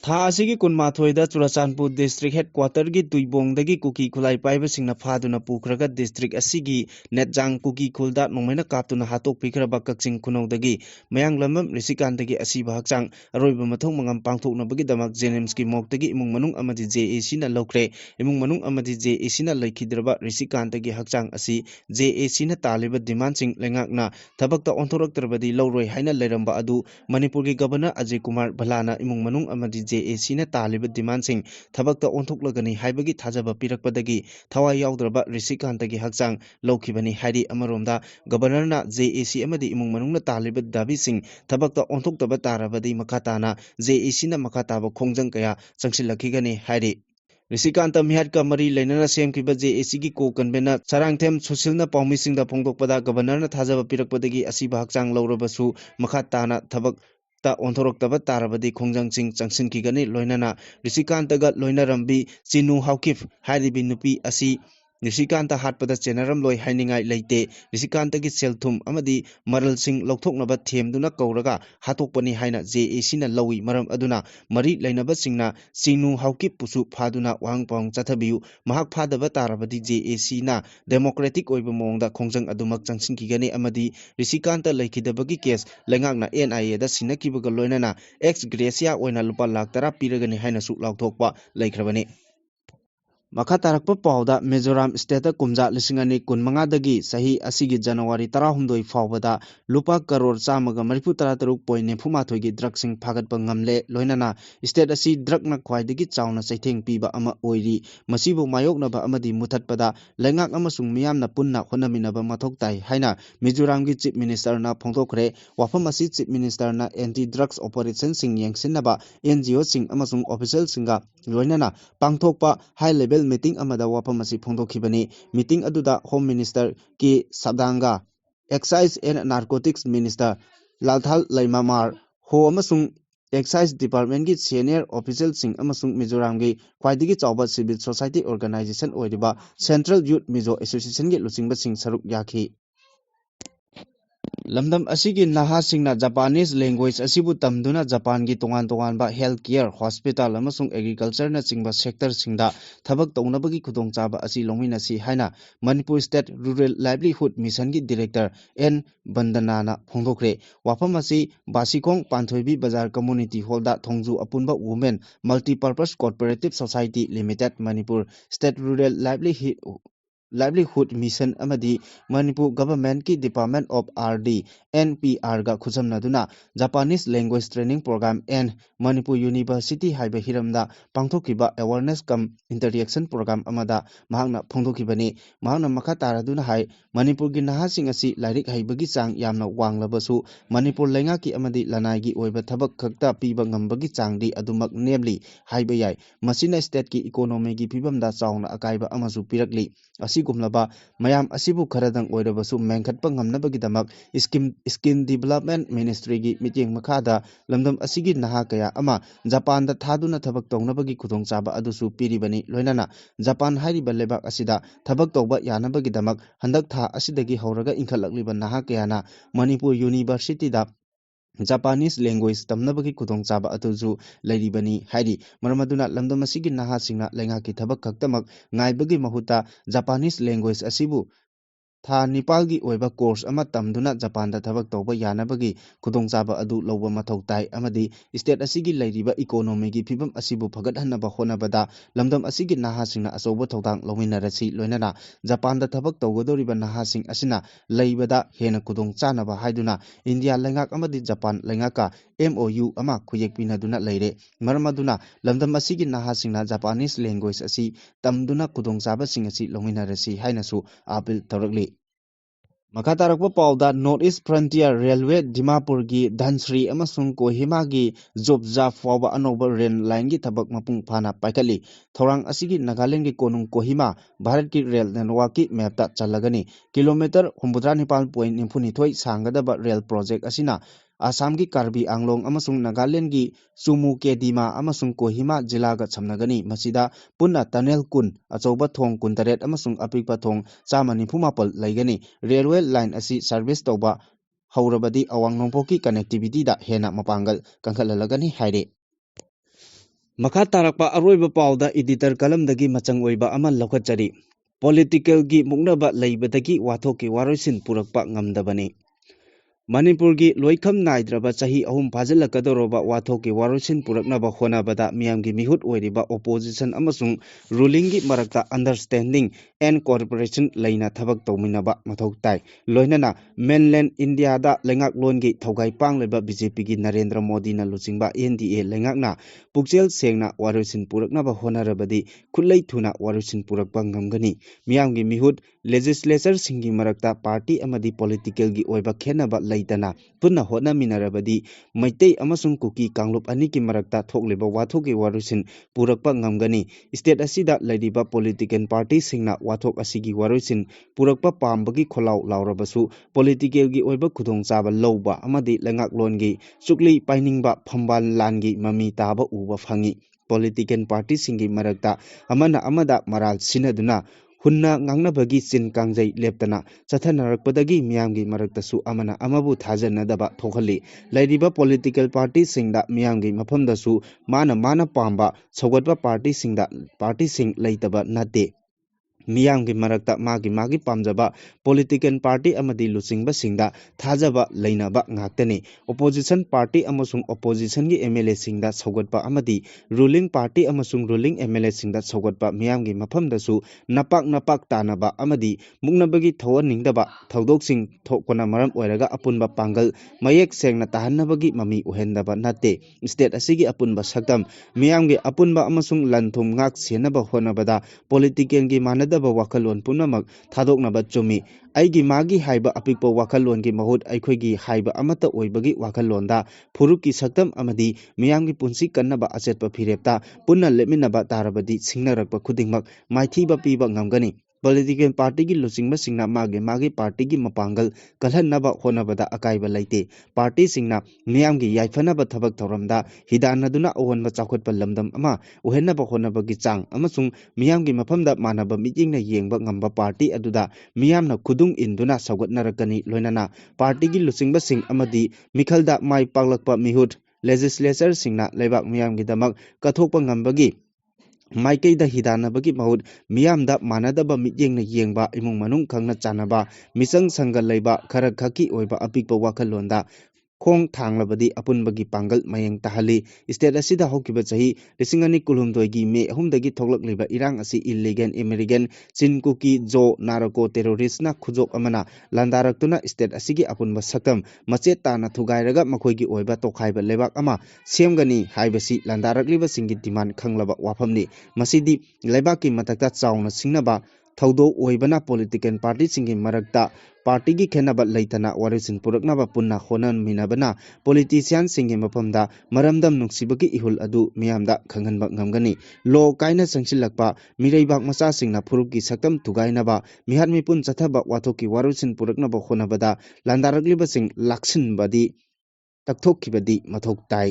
ꯊꯥ ꯑꯁꯤꯒꯤ 12ꯗ ꯆꯨꯔꯆꯥꯟꯄꯨꯔ ꯗꯤꯁꯇ꯭ꯔꯤꯛ ꯍꯦꯗꯀ꯭ꯋꯥꯇꯔꯒꯤ ꯇꯨꯏꯕꯣꯡꯗꯒꯤ ꯀꯨꯀꯤ ꯈꯨꯠꯂꯥꯏ ꯄꯥꯏꯕꯁꯤꯡꯅ ꯐꯥꯗꯨꯅ ꯄꯨꯈ꯭ꯔꯒ ꯗꯤꯁꯇ꯭ꯔꯤꯛ ꯑꯁꯤꯒꯤ ꯅꯦꯠꯖꯥꯡ ꯀꯨꯀꯤ ꯈꯨꯜꯗ ꯅꯣꯡꯃꯩꯅ ꯀꯥꯞꯇꯨꯅ ꯍꯥꯠꯇꯣꯛꯄꯤꯈ꯭ꯔꯕ ꯀꯛꯆꯤꯡ ꯈꯨꯅꯧꯗꯒꯤ ꯃꯌꯥꯡꯂꯝꯕꯝ ꯔꯤꯁꯤꯀꯥꯟꯇꯒꯤ ꯑꯁꯤꯕ ꯍꯛꯆꯥꯡ ꯑꯔꯣꯏꯕ ꯃꯊꯧ ꯃꯉꯝ ꯄꯥꯡꯊꯣꯛꯅꯕꯒꯤꯗꯃꯛ ꯖꯦꯅꯤꯝꯁꯀꯤ ꯃꯣꯔꯒꯇꯒꯤ ꯏꯃꯨꯡ ꯃꯅꯨꯡ ꯑꯃꯗꯤ JACꯅ ꯂꯧꯈ꯭ꯔꯦ꯫ ꯏꯃꯨꯡ ꯃꯅꯨꯡ ꯑꯃꯗꯤ JACꯅ ꯂꯩꯈꯤꯗ꯭ꯔꯕ ꯔꯤꯁꯤꯀꯥꯟꯇꯒꯤ ꯍꯛꯆꯥꯡ ꯑꯁꯤ JACꯅ ꯇꯥꯜꯂꯤꯕ ꯗꯤꯃꯥꯟꯁꯤꯡ ꯂꯩꯉꯥꯛꯅ ꯊꯕꯛꯇ ꯑꯣꯟꯊꯣꯔꯛꯇ꯭ꯔꯕꯗꯤ ꯂꯧꯔꯣꯏ ꯍꯥꯏꯅ ꯂꯩꯔꯝꯕ ꯑꯗꯨ ꯃꯅꯤꯄꯨꯔꯒꯤ ꯒꯚꯔꯅꯔ ꯑꯖꯌ ꯀꯨꯃꯥꯔ ꯚꯜꯂꯥꯅ ꯏꯃꯨꯡ ꯃꯅꯨꯡ ꯑꯃꯗꯤ JACꯅ ꯇꯥꯜꯂꯤꯕ ꯗꯤꯃꯥꯟꯁꯤꯡ ꯊꯕꯛꯇ ꯑꯣꯟꯊꯣꯛꯂꯒꯅꯤ ꯍꯥꯏꯕꯒꯤ ꯊꯥꯖꯕ ꯄꯤꯔꯛꯄꯗꯒꯤ ꯊꯋꯥꯏ ꯌꯥꯎꯗ꯭ꯔꯕ ꯔꯤꯁꯤꯀꯥꯟꯇꯒꯤ ꯍꯛꯆꯥꯡ ꯂꯧꯈꯤꯕꯅꯤ ꯍꯥꯏꯔꯤ꯫ ꯑꯃꯔꯣꯝꯗ ꯒꯚꯔꯅꯔꯅ JAC ꯑꯃꯗꯤ ꯏꯃꯨꯡ ꯃꯅꯨꯡꯅ ꯇꯥꯜꯂꯤꯕ ꯗꯥꯕꯤꯁꯤꯡ ꯊꯕꯛꯇ ꯑꯣꯟꯊꯣꯛꯇꯕ ꯇꯥꯔꯕꯗꯤ ꯃꯈꯥ ꯇꯥꯅ JACꯅ ꯃꯈꯥ ꯇꯥꯕ ꯈꯣꯡꯖꯪ ꯀꯌా ꯆꯪꯁꯤꯜꯂꯛꯈꯤꯒꯅꯤ ꯍꯥꯏꯔꯤ꯫ ꯔꯤꯁꯤꯀꯥꯟꯇ ꯃꯤꯍꯥꯠꯀ ꯃꯔꯤ ꯂꯩꯅꯅ ꯁꯦꯝꯈꯤꯕ JACꯒꯤ ꯀꯣ-ꯀꯟꯚꯦꯅꯔ ꯆꯔꯥꯡꯊꯦꯝ ꯁꯨꯁꯤꯜꯅ ꯄꯥꯎꯃꯤꯁꯤꯡꯗ ꯐꯣꯡꯗꯣꯛꯄꯗ ꯒꯚꯔꯅꯔꯅ ꯊꯥꯖꯕ ꯄꯤꯔꯛꯄꯗꯒꯤ ꯑꯁꯤꯕ ꯍꯛꯆꯥꯡ ꯂꯧꯔꯕꯁꯨ ꯃꯈꯥ ꯇꯥꯅ ꯊꯕꯛꯇ ꯑꯣꯟꯊꯣꯔꯛꯇꯕ ꯇꯥꯔꯕꯗꯤ ꯈꯣꯡꯖꯪꯁꯤꯡ ꯆꯪꯁꯤꯟꯈꯤꯒꯅꯤ꯫ ꯂꯣꯏꯅꯅ ꯔꯤꯁꯤꯀꯥꯟꯇꯒ ꯂꯣꯏꯅꯔꯝꯕꯤ ꯆꯤꯅꯨ ꯍꯥꯎꯀꯤꯞ ꯍꯥꯏꯔꯤꯕꯤ ꯅꯨꯄꯤ ꯑꯁꯤ ꯔꯤꯁꯤꯀꯥꯟꯇ ꯍꯥꯠꯄꯗ ꯆꯦꯟꯅꯔꯝꯂꯣꯏ ꯍꯥꯏꯅꯤꯡꯉꯥꯏ ꯂꯩꯇꯦ꯫ ꯔꯤꯁꯤꯀꯥꯟꯇꯒꯤ ꯁꯦꯜ-ꯊꯨꯝ ꯑꯃꯗꯤ ꯃꯔꯜꯁꯤꯡ ꯂꯧꯊꯣꯛꯅꯕ ꯊꯦꯝꯗꯨꯅ ꯀꯧꯔꯒ ꯍꯥꯠꯇꯣꯛꯄꯅꯤ ꯍꯥꯏꯅ JACꯅ ꯂꯧꯏ꯫ ꯃꯔꯝ ꯑꯗꯨꯅ ꯃꯔꯤ ꯂꯩꯅꯕꯁꯤꯡꯅ ꯆꯤꯅꯨ ꯍꯥꯎꯀꯤꯞꯄꯨꯁꯨ ꯐꯥꯗꯨꯅ ꯋꯥꯍꯪ ꯄꯥꯎꯍꯪ ꯆꯠꯊꯕꯤꯌꯨ꯫ ꯃꯍꯥꯛ ꯐꯥꯗꯕ ꯇꯥꯔꯕꯗꯤ JACꯅ ꯗꯦꯃꯣꯀ꯭ꯔꯦꯇꯤꯛ ꯑꯣꯏꯕ ꯃꯑꯣꯡꯗ ꯈꯣꯡꯖꯪ ꯑꯗꯨꯃꯛ ꯆꯪꯁꯤꯟꯈꯤꯒꯅꯤ ꯑꯃꯗꯤ ꯔꯤꯁꯤꯀꯥꯟꯇ ꯂꯩꯈꯤꯗꯕꯒꯤ ꯀꯦꯁ ꯂꯩꯉꯥꯛꯅ NIAꯗ ꯁꯤꯟꯅꯈꯤꯕꯒ ꯂꯣꯏꯅꯅ ꯑꯦꯛꯁ ꯒ꯭ꯔꯦꯁꯤꯌꯥ ꯑꯣꯏꯅ ꯂꯨꯄꯥ ꯂꯥꯈ 10 ꯄꯤꯔꯒꯅꯤ ꯍꯥꯏꯅꯁꯨ ꯂꯥꯎꯊꯣꯛꯄ ꯂꯩꯈ꯭ꯔꯕꯅꯤ꯫ Makha tarakpa pauda Mizoram state kumja lisingani kunmangadagi sahi asigi January 12 faubada lupa karor chamaga marifu 13.93 gi drug sing phagatpa ngamle loinana state asi drug na khwaidagi chawna saitheng piba ama oiri masibu mayoknaba amadi muthatpada lengak amasung miyamna punna khonaminaba mathok tai haina Mizoram gi chief minister na phongthokre wafam asi chief minister na anti drugs operation sing yengsinaba NGO sing amasung official singa loinana pangthokpa high level meeting amada wafam asi phongdokhibani meeting aduda home minister ki sadanga excise and narcotics minister Lalthal Laimamar ho amasung excise department ki senior official sing amasung Mizoram gi khwaidigi chawba civil society organization oiriba Central Youth Mizo Association gi luchingba sing saruk yakhi Lamdam asigi naha singna Japanese language asibu tamduna Japan gi tongan ba healthcare hospital amasung agriculture na chingba sector singda thabak taunabagi khudongchaba asi longmina si haina Manipur State Rural Livelihood Mission gi director N Bandana na phongdokre wafam asi Basikong Panthoibi Bazar Community Hall da thongju apunba women multipurpose cooperative society limited Manipur State Rural Livelihood Mission amadi Manipur Government ki Department of RD NPR ga khuzamnaduna Japanese Language Training Program and Manipur University haiba hiramda pangthokiba awareness kam interaction program amada mahakna phongdokibani mahakna makha taraduna hai Manipur gi nahasing asi lairik haibagi chang yamna wanglabasu Manipur lenga ki amadi lanai gi oiba thabak khakta piba ngambagi changdi adumak nemli haiba yai masina state ki economy gi phibamda chawna akaiba amasu pirakli asigumlaba mayam asibu kharadang oirabasu mengkhatpa ngamnabagidamak skin development ministry gi meeting makhada lamdam asigi naha kaya ama Japan da thaduna thabak tawnabagi khudongchaba adusu piribani loinana Japan hairiba lebak asida thabak tawba yanabagidamak handak tha asidagi hauraga inkhalakliba naha kayana Manipur University da Japanese language tamnabagi khudongchaba atuju lairibani hairi maramaduna lamdam asigi naha singna lenga ki thabak khaktamak ngaibagi mahuta Japanese language asibu tha Nepal gi oiba course ama tamduna Japan da thabak tawba yanabagi khudongchaba adu lawba mathau tai amadi state asigi lairiba economy gi phibam asibu phagat hanaba honabada lamdam asigi naha singna asoba thawdang lawinarasi loinana Japan da thabak tawgodoriba naha sing asina laibada hena khudongchanaba haiduna India lengak amadi Japan lengaka MOU ama khuyekpinaduna leire maramaduna lamdam asigi naha singna Japanese language asi tamduna khudongchaba sing asi lawinarasi hainasu apil tawrakli Makatarakpa pauda North East Frontier Railway Dimapur gi Dhansri amasung Kohima gi Jobja fawba anoba rail line gi thabak mapung phana paikali thorang asigi Nagaland gi konung Kohima Bharat ki rail network ki map ta chalagani kilometer 79.92 sangadaba rail project asina Assam gi Karbi Anglong amasung Nagaland gi Sumu Kedima amasung Kohima jila ga chamnagani masida punna tunnel kun achoba thong kun taret amasung apikpa thong chamani phumapal laigani railway line asi service toba haurabadi awang nongpoki connectivity da hena mapangal kangkhalalagani haire makha tarakpa aroiba pauda editor kalamdagi machang oiba ama lokachari political gi muknaba leibadagi wathoki waroisin purakpa ngamdabani Manipur gi loikham naidraba chahi ahum phajalakadoroba wathoki waroisin puraknaba honabada miyamgi mihut oiriba opposition amasung ruling gi marakta understanding and cooperation leina thabak tawminaba mathau tai loinana mainland India da lengak lon gi thogai pangleba BJP gi Narendra Modi na luchingba NDA lengakna pukchel sengna waroisin puraknaba honarabadi khulai thuna waroisin purakpa ngamgani miyamgi mihut legislature singi marakta party amadi political gi oiba khenaba leitana punna hona minarabadi maitei amasung kuki kanglup ani ki marakta thokleba wathoki waroisin purakpa ngamgani state asida lairiba political party singna wathok asigi waroisin purakpa pambagi kholau laurabasu political gi oiba khudongchaba lowba amadi lengak longi chukli painingba phambal langi mami taba uba phangi political party singi marakta amana amada maral sinaduna hunna ngangnabagi chin kangjai leptana chathanarakpadagi miyamgi maraktasu amana amabu thajanadaba thokhali lairiba political party singda miyamgi mafamdasu mana pamba chogatba party sing leitaba nate ꯃꯤꯌꯥꯝꯒꯤ ꯃꯔꯛꯇ ꯃꯥꯒꯤ ꯄꯥꯝꯖꯕ ꯄꯣꯂꯤꯇꯤꯀꯦꯜ ꯄꯥꯔꯇꯤ ꯑꯃꯗꯤ ꯂꯨꯆꯤꯡꯕꯁꯤꯡꯗ ꯊꯥꯖꯕ ꯂꯩꯅꯕ ꯉꯥꯛꯇꯅꯤ ꯑꯣꯄꯣꯖꯤꯁꯟ ꯄꯥꯔꯇꯤ ꯑꯃꯁꯨꯡ ꯑꯣꯄꯣꯖꯤꯁꯟꯒꯤ ꯑꯦꯝꯑꯦꯜꯑꯦꯁꯤꯡꯗ ꯁꯧꯒꯠꯄ ꯑꯃꯗꯤ ꯔꯨꯂꯤꯡ ꯄꯥꯔꯇꯤ ꯑꯃꯁꯨꯡ ꯔꯨꯂꯤꯡ ꯑꯦꯝꯑꯦꯜꯑꯦꯁꯤꯡꯗ ꯁꯧꯒꯠꯄ ꯃꯤꯌꯥꯝꯒꯤ ꯃꯐꯝꯗꯁꯨ ꯅꯄꯥꯛ ꯇꯥꯅꯕ ꯑꯃꯗꯤ ꯃꯨꯛꯅꯕꯒꯤ ꯊꯧꯑꯣꯟꯅꯤꯡꯗꯕ ꯊꯧꯗꯣꯛꯁꯤꯡ ꯊꯣꯛꯄꯅ ꯃꯔꯝ ꯑꯣꯏꯔꯒ ꯑꯄꯨꯟꯕ ꯄꯥꯡꯒꯜ ꯃꯌꯦꯛ ꯁꯦꯡꯅ ꯇꯥꯍꯟꯅꯕꯒꯤ ꯃꯃꯤ ꯑꯣꯏꯍꯟꯗꯕ ꯅꯠꯇꯦ ꯁ꯭ꯇꯦꯠ ꯑꯁꯤꯒꯤ ꯑꯄꯨꯟꯕ ꯁꯛꯇꯝ ꯃꯤꯌꯥꯝꯒꯤ ꯑꯄꯨꯟꯕ ꯑꯃꯁꯨꯡ ꯂꯟ ꯊꯨꯝ ꯉꯥꯛ ꯁꯦꯟꯅꯕ ꯍꯣꯠꯅꯕꯗ ꯄꯣꯂꯤꯇꯤꯀꯦꯜꯒꯤ ꯃꯥꯟꯅꯗꯕ ꯋꯥꯈꯜꯂꯣꯟ ꯄꯨꯝꯅꯃꯛ ꯊꯥꯗꯣꯛꯅꯕ ꯆꯨꯝꯃꯤ ꯑꯩꯒꯤ ꯃꯥꯒꯤ ꯍꯥꯏꯕ ꯑꯄꯤꯛꯄ ꯋꯥꯈꯜꯂꯣꯟꯒꯤ ꯃꯍꯨꯠ ꯑꯩꯈꯣꯏꯒꯤ ꯍꯥꯏꯕ ꯑꯃꯠꯇ ꯑꯣꯏꯕꯒꯤ ꯋꯥꯈꯜꯂꯣꯟꯗ ꯐꯨꯔꯨꯞꯀꯤ ꯁꯛꯇꯝ ꯑꯃꯗꯤ ꯃꯤꯌꯥꯝꯒꯤ ꯄꯨꯟꯁꯤ ꯀꯟꯅꯕ ꯑꯆꯦꯠꯄ ꯐꯤꯔꯦꯞꯇ ꯄꯨꯟꯅ ꯂꯦꯞꯃꯤꯟꯅꯕ ꯇꯥꯔꯕꯗꯤ ꯁꯤꯡꯅꯔꯛꯄ ꯈꯨꯗꯤꯡꯃꯛ ꯃꯥꯏꯊꯤꯕ ꯄꯤꯕ ꯉꯝꯒꯅꯤ ꯄꯣꯂꯤꯇꯤꯀꯦꯜ ꯄꯥꯔꯇꯤꯒꯤ ꯂꯨꯆꯤꯡꯕꯁꯤꯡꯅ ꯃꯥꯒꯤ ꯄꯥꯔꯇꯤꯒꯤ ꯃꯄꯥꯡꯒꯜ ꯀꯜꯍꯟꯅꯕ ꯍꯣꯠꯅꯕꯗ ꯑꯀꯥꯏꯕ ꯂꯩꯇꯦ ꯄꯥꯔꯇꯤꯁꯤꯡꯅ ꯃꯤꯌꯥꯝꯒꯤ ꯌꯥꯏꯐꯅꯕ ꯊꯕꯛ ꯊꯧꯔꯝꯗ ꯍꯤꯗꯥꯟꯅꯗꯨꯅ ꯑꯑꯣꯟꯕ ꯆꯥꯎꯈꯠꯄ ꯂꯝꯗꯝ ꯑꯃ ꯑꯣꯏꯍꯟꯅꯕ ꯍꯣꯠꯅꯕꯒꯤ ꯆꯥꯡ ꯑꯃꯁꯨꯡ ꯃꯤꯌꯥꯝꯒꯤ ꯃꯐꯝꯗ ꯃꯥꯟꯅꯕ ꯃꯤꯠꯌꯦꯡꯅ ꯌꯦꯡꯕ ꯉꯝꯕ ꯄꯥꯔꯇꯤ ꯑꯗꯨꯗ ꯃꯤꯌꯥꯝꯅ ꯈꯨꯗꯨꯡ ꯏꯟꯗꯨꯅ ꯁꯧꯒꯠꯅꯔꯛꯀꯅꯤ ꯂꯣꯏꯅꯅ ꯄꯥꯔꯇꯤꯒꯤ ꯂꯨꯆꯤꯡꯕꯁꯤꯡ ꯑꯃꯗꯤ ꯃꯤꯈꯜꯗ ꯃꯥꯏ ꯄꯥꯛꯂꯛꯄ ꯃꯤꯍꯨꯠ ꯂꯦꯖꯤꯁꯂꯦꯆꯔꯁꯤꯡꯅ ꯂꯩꯕꯥꯛ ꯃꯤꯌꯥꯝꯒꯤꯗꯃꯛ ꯀꯠꯊꯣꯛꯄ ꯉꯝꯕꯒꯤ ꯃꯥꯏꯀꯩꯗ ꯍꯤꯗꯥꯟꯅꯕꯒꯤ ꯃꯍꯨꯠ ꯃꯤꯌꯥꯝꯗ ꯃꯥꯟꯅꯗꯕ ꯃꯤꯠꯌꯦꯡꯅ ꯌꯦꯡꯕ ꯏꯃꯨꯡ ꯃꯅꯨꯡ ꯈꯪꯅ ꯆꯥꯟꯅꯕ ꯃꯤꯆꯪ ꯁꯪꯒ ꯂꯩꯕ ꯈꯔ ꯈꯛꯀꯤ ꯑꯣꯏꯕ ꯑꯄꯤꯛꯄ ꯋꯥꯈꯜꯂꯣꯟꯗ ꯈꯣꯡ ꯊꯥꯡꯂꯕꯗꯤ ꯑꯄꯨꯟꯕꯒꯤ ꯄꯥꯡꯒꯜ ꯃꯌꯦꯡ ꯇꯥꯍꯜꯂꯤ ꯁ꯭ꯇꯦꯠ ꯑꯁꯤꯗ ꯍꯧꯈꯤꯕ ꯆꯍꯤ 2019ꯒꯤ ꯃꯦ 3ꯗꯒꯤ ꯊꯣꯛꯂꯛꯂꯤꯕ ꯏꯔꯥꯡ ꯑꯁꯤ ꯏꯜꯂꯤꯒꯦꯜ ꯏꯃꯤꯒ꯭ꯔꯦꯟꯠ ꯆꯤꯟꯀꯨꯀꯤ ꯖꯣ ꯅꯥꯔꯀꯣ ꯇꯦꯔꯣꯔꯤꯁꯠꯅ ꯈꯨꯖꯣꯛ ꯑꯃꯅ ꯂꯥꯟꯗꯥꯔꯛꯇꯨꯅ ꯁ꯭ꯇꯦꯠ ꯑꯁꯤꯒꯤ ꯑꯄꯨꯟꯕ ꯁꯛꯇꯝ ꯃꯆꯦꯠ ꯇꯥꯅ ꯊꯨꯒꯥꯏꯔꯒ ꯃꯈꯣꯏꯒꯤ ꯑꯣꯏꯕ ꯇꯣꯈꯥꯏꯕ ꯂꯩꯕꯥꯛ ꯑꯃ ꯁꯦꯝꯒꯅꯤ ꯍꯥꯏꯕꯁꯤ ꯂꯥꯟꯗꯥꯔꯛꯂꯤꯕꯁꯤꯡꯒꯤ ꯗꯤꯃꯥꯟ ꯈꯪꯂꯕ ꯋꯥꯐꯝꯅꯤ ꯃꯁꯤꯗꯤ ꯂꯩꯕꯥꯛꯀꯤ ꯃꯊꯛꯇ ꯆꯥꯎꯅ ꯁꯤꯡꯅꯕ ꯊꯧꯗꯣꯛ ꯑꯣꯏꯕꯅ ꯄꯣꯂꯤꯇꯤꯀꯦꯜ ꯄꯥꯔꯇꯤꯁꯤꯡꯒꯤ ꯃꯔꯛꯇ ꯄꯥꯔꯇꯤꯒꯤ ꯈꯦꯟꯅꯕ ꯂꯩꯇꯅ ꯋꯥꯔꯦꯞꯁꯤꯡ ꯄꯨꯔꯛꯅꯕ ꯄꯨꯟꯅ ꯍꯣꯠꯅꯃꯤꯟꯅꯕꯅ ꯄꯣꯂꯤꯇꯤꯁꯤꯌꯥꯟꯁꯤꯡꯒꯤ ꯃꯐꯝꯗ ꯃꯔꯝꯗꯝ ꯅꯨꯡꯁꯤꯕꯒꯤ ꯏꯍꯨꯜ ꯑꯗꯨ ꯃꯤꯌꯥꯝꯗ ꯈꯪꯍꯟꯕ ꯉꯝꯒꯅꯤ ꯂꯣ ꯀꯥꯏꯅ ꯆꯪꯁꯤꯜꯂꯛꯄ ꯃꯤꯔꯩꯕꯥꯛ ꯃꯆꯥꯁꯤꯡꯅ ꯐꯨꯔꯨꯞꯀꯤ ꯁꯛꯇꯝ ꯊꯨꯒꯥꯏꯅꯕ ꯃꯤꯍꯥꯠ ꯃꯤꯄꯨꯟ ꯆꯠꯊꯕ ꯋꯥꯊꯣꯛꯀꯤ ꯋꯥꯔꯣꯜꯁꯤꯡ ꯄꯨꯔꯛꯅꯕ ꯍꯣꯠꯅꯕꯗ ꯂꯥꯟꯗꯥꯔꯛꯂꯤꯕꯁꯤꯡ ꯂꯥꯛꯁꯤꯟꯕꯗꯤ ꯇꯛꯊꯣꯛꯈꯤꯕꯗꯤ ꯃꯊꯧ ꯇꯥꯏ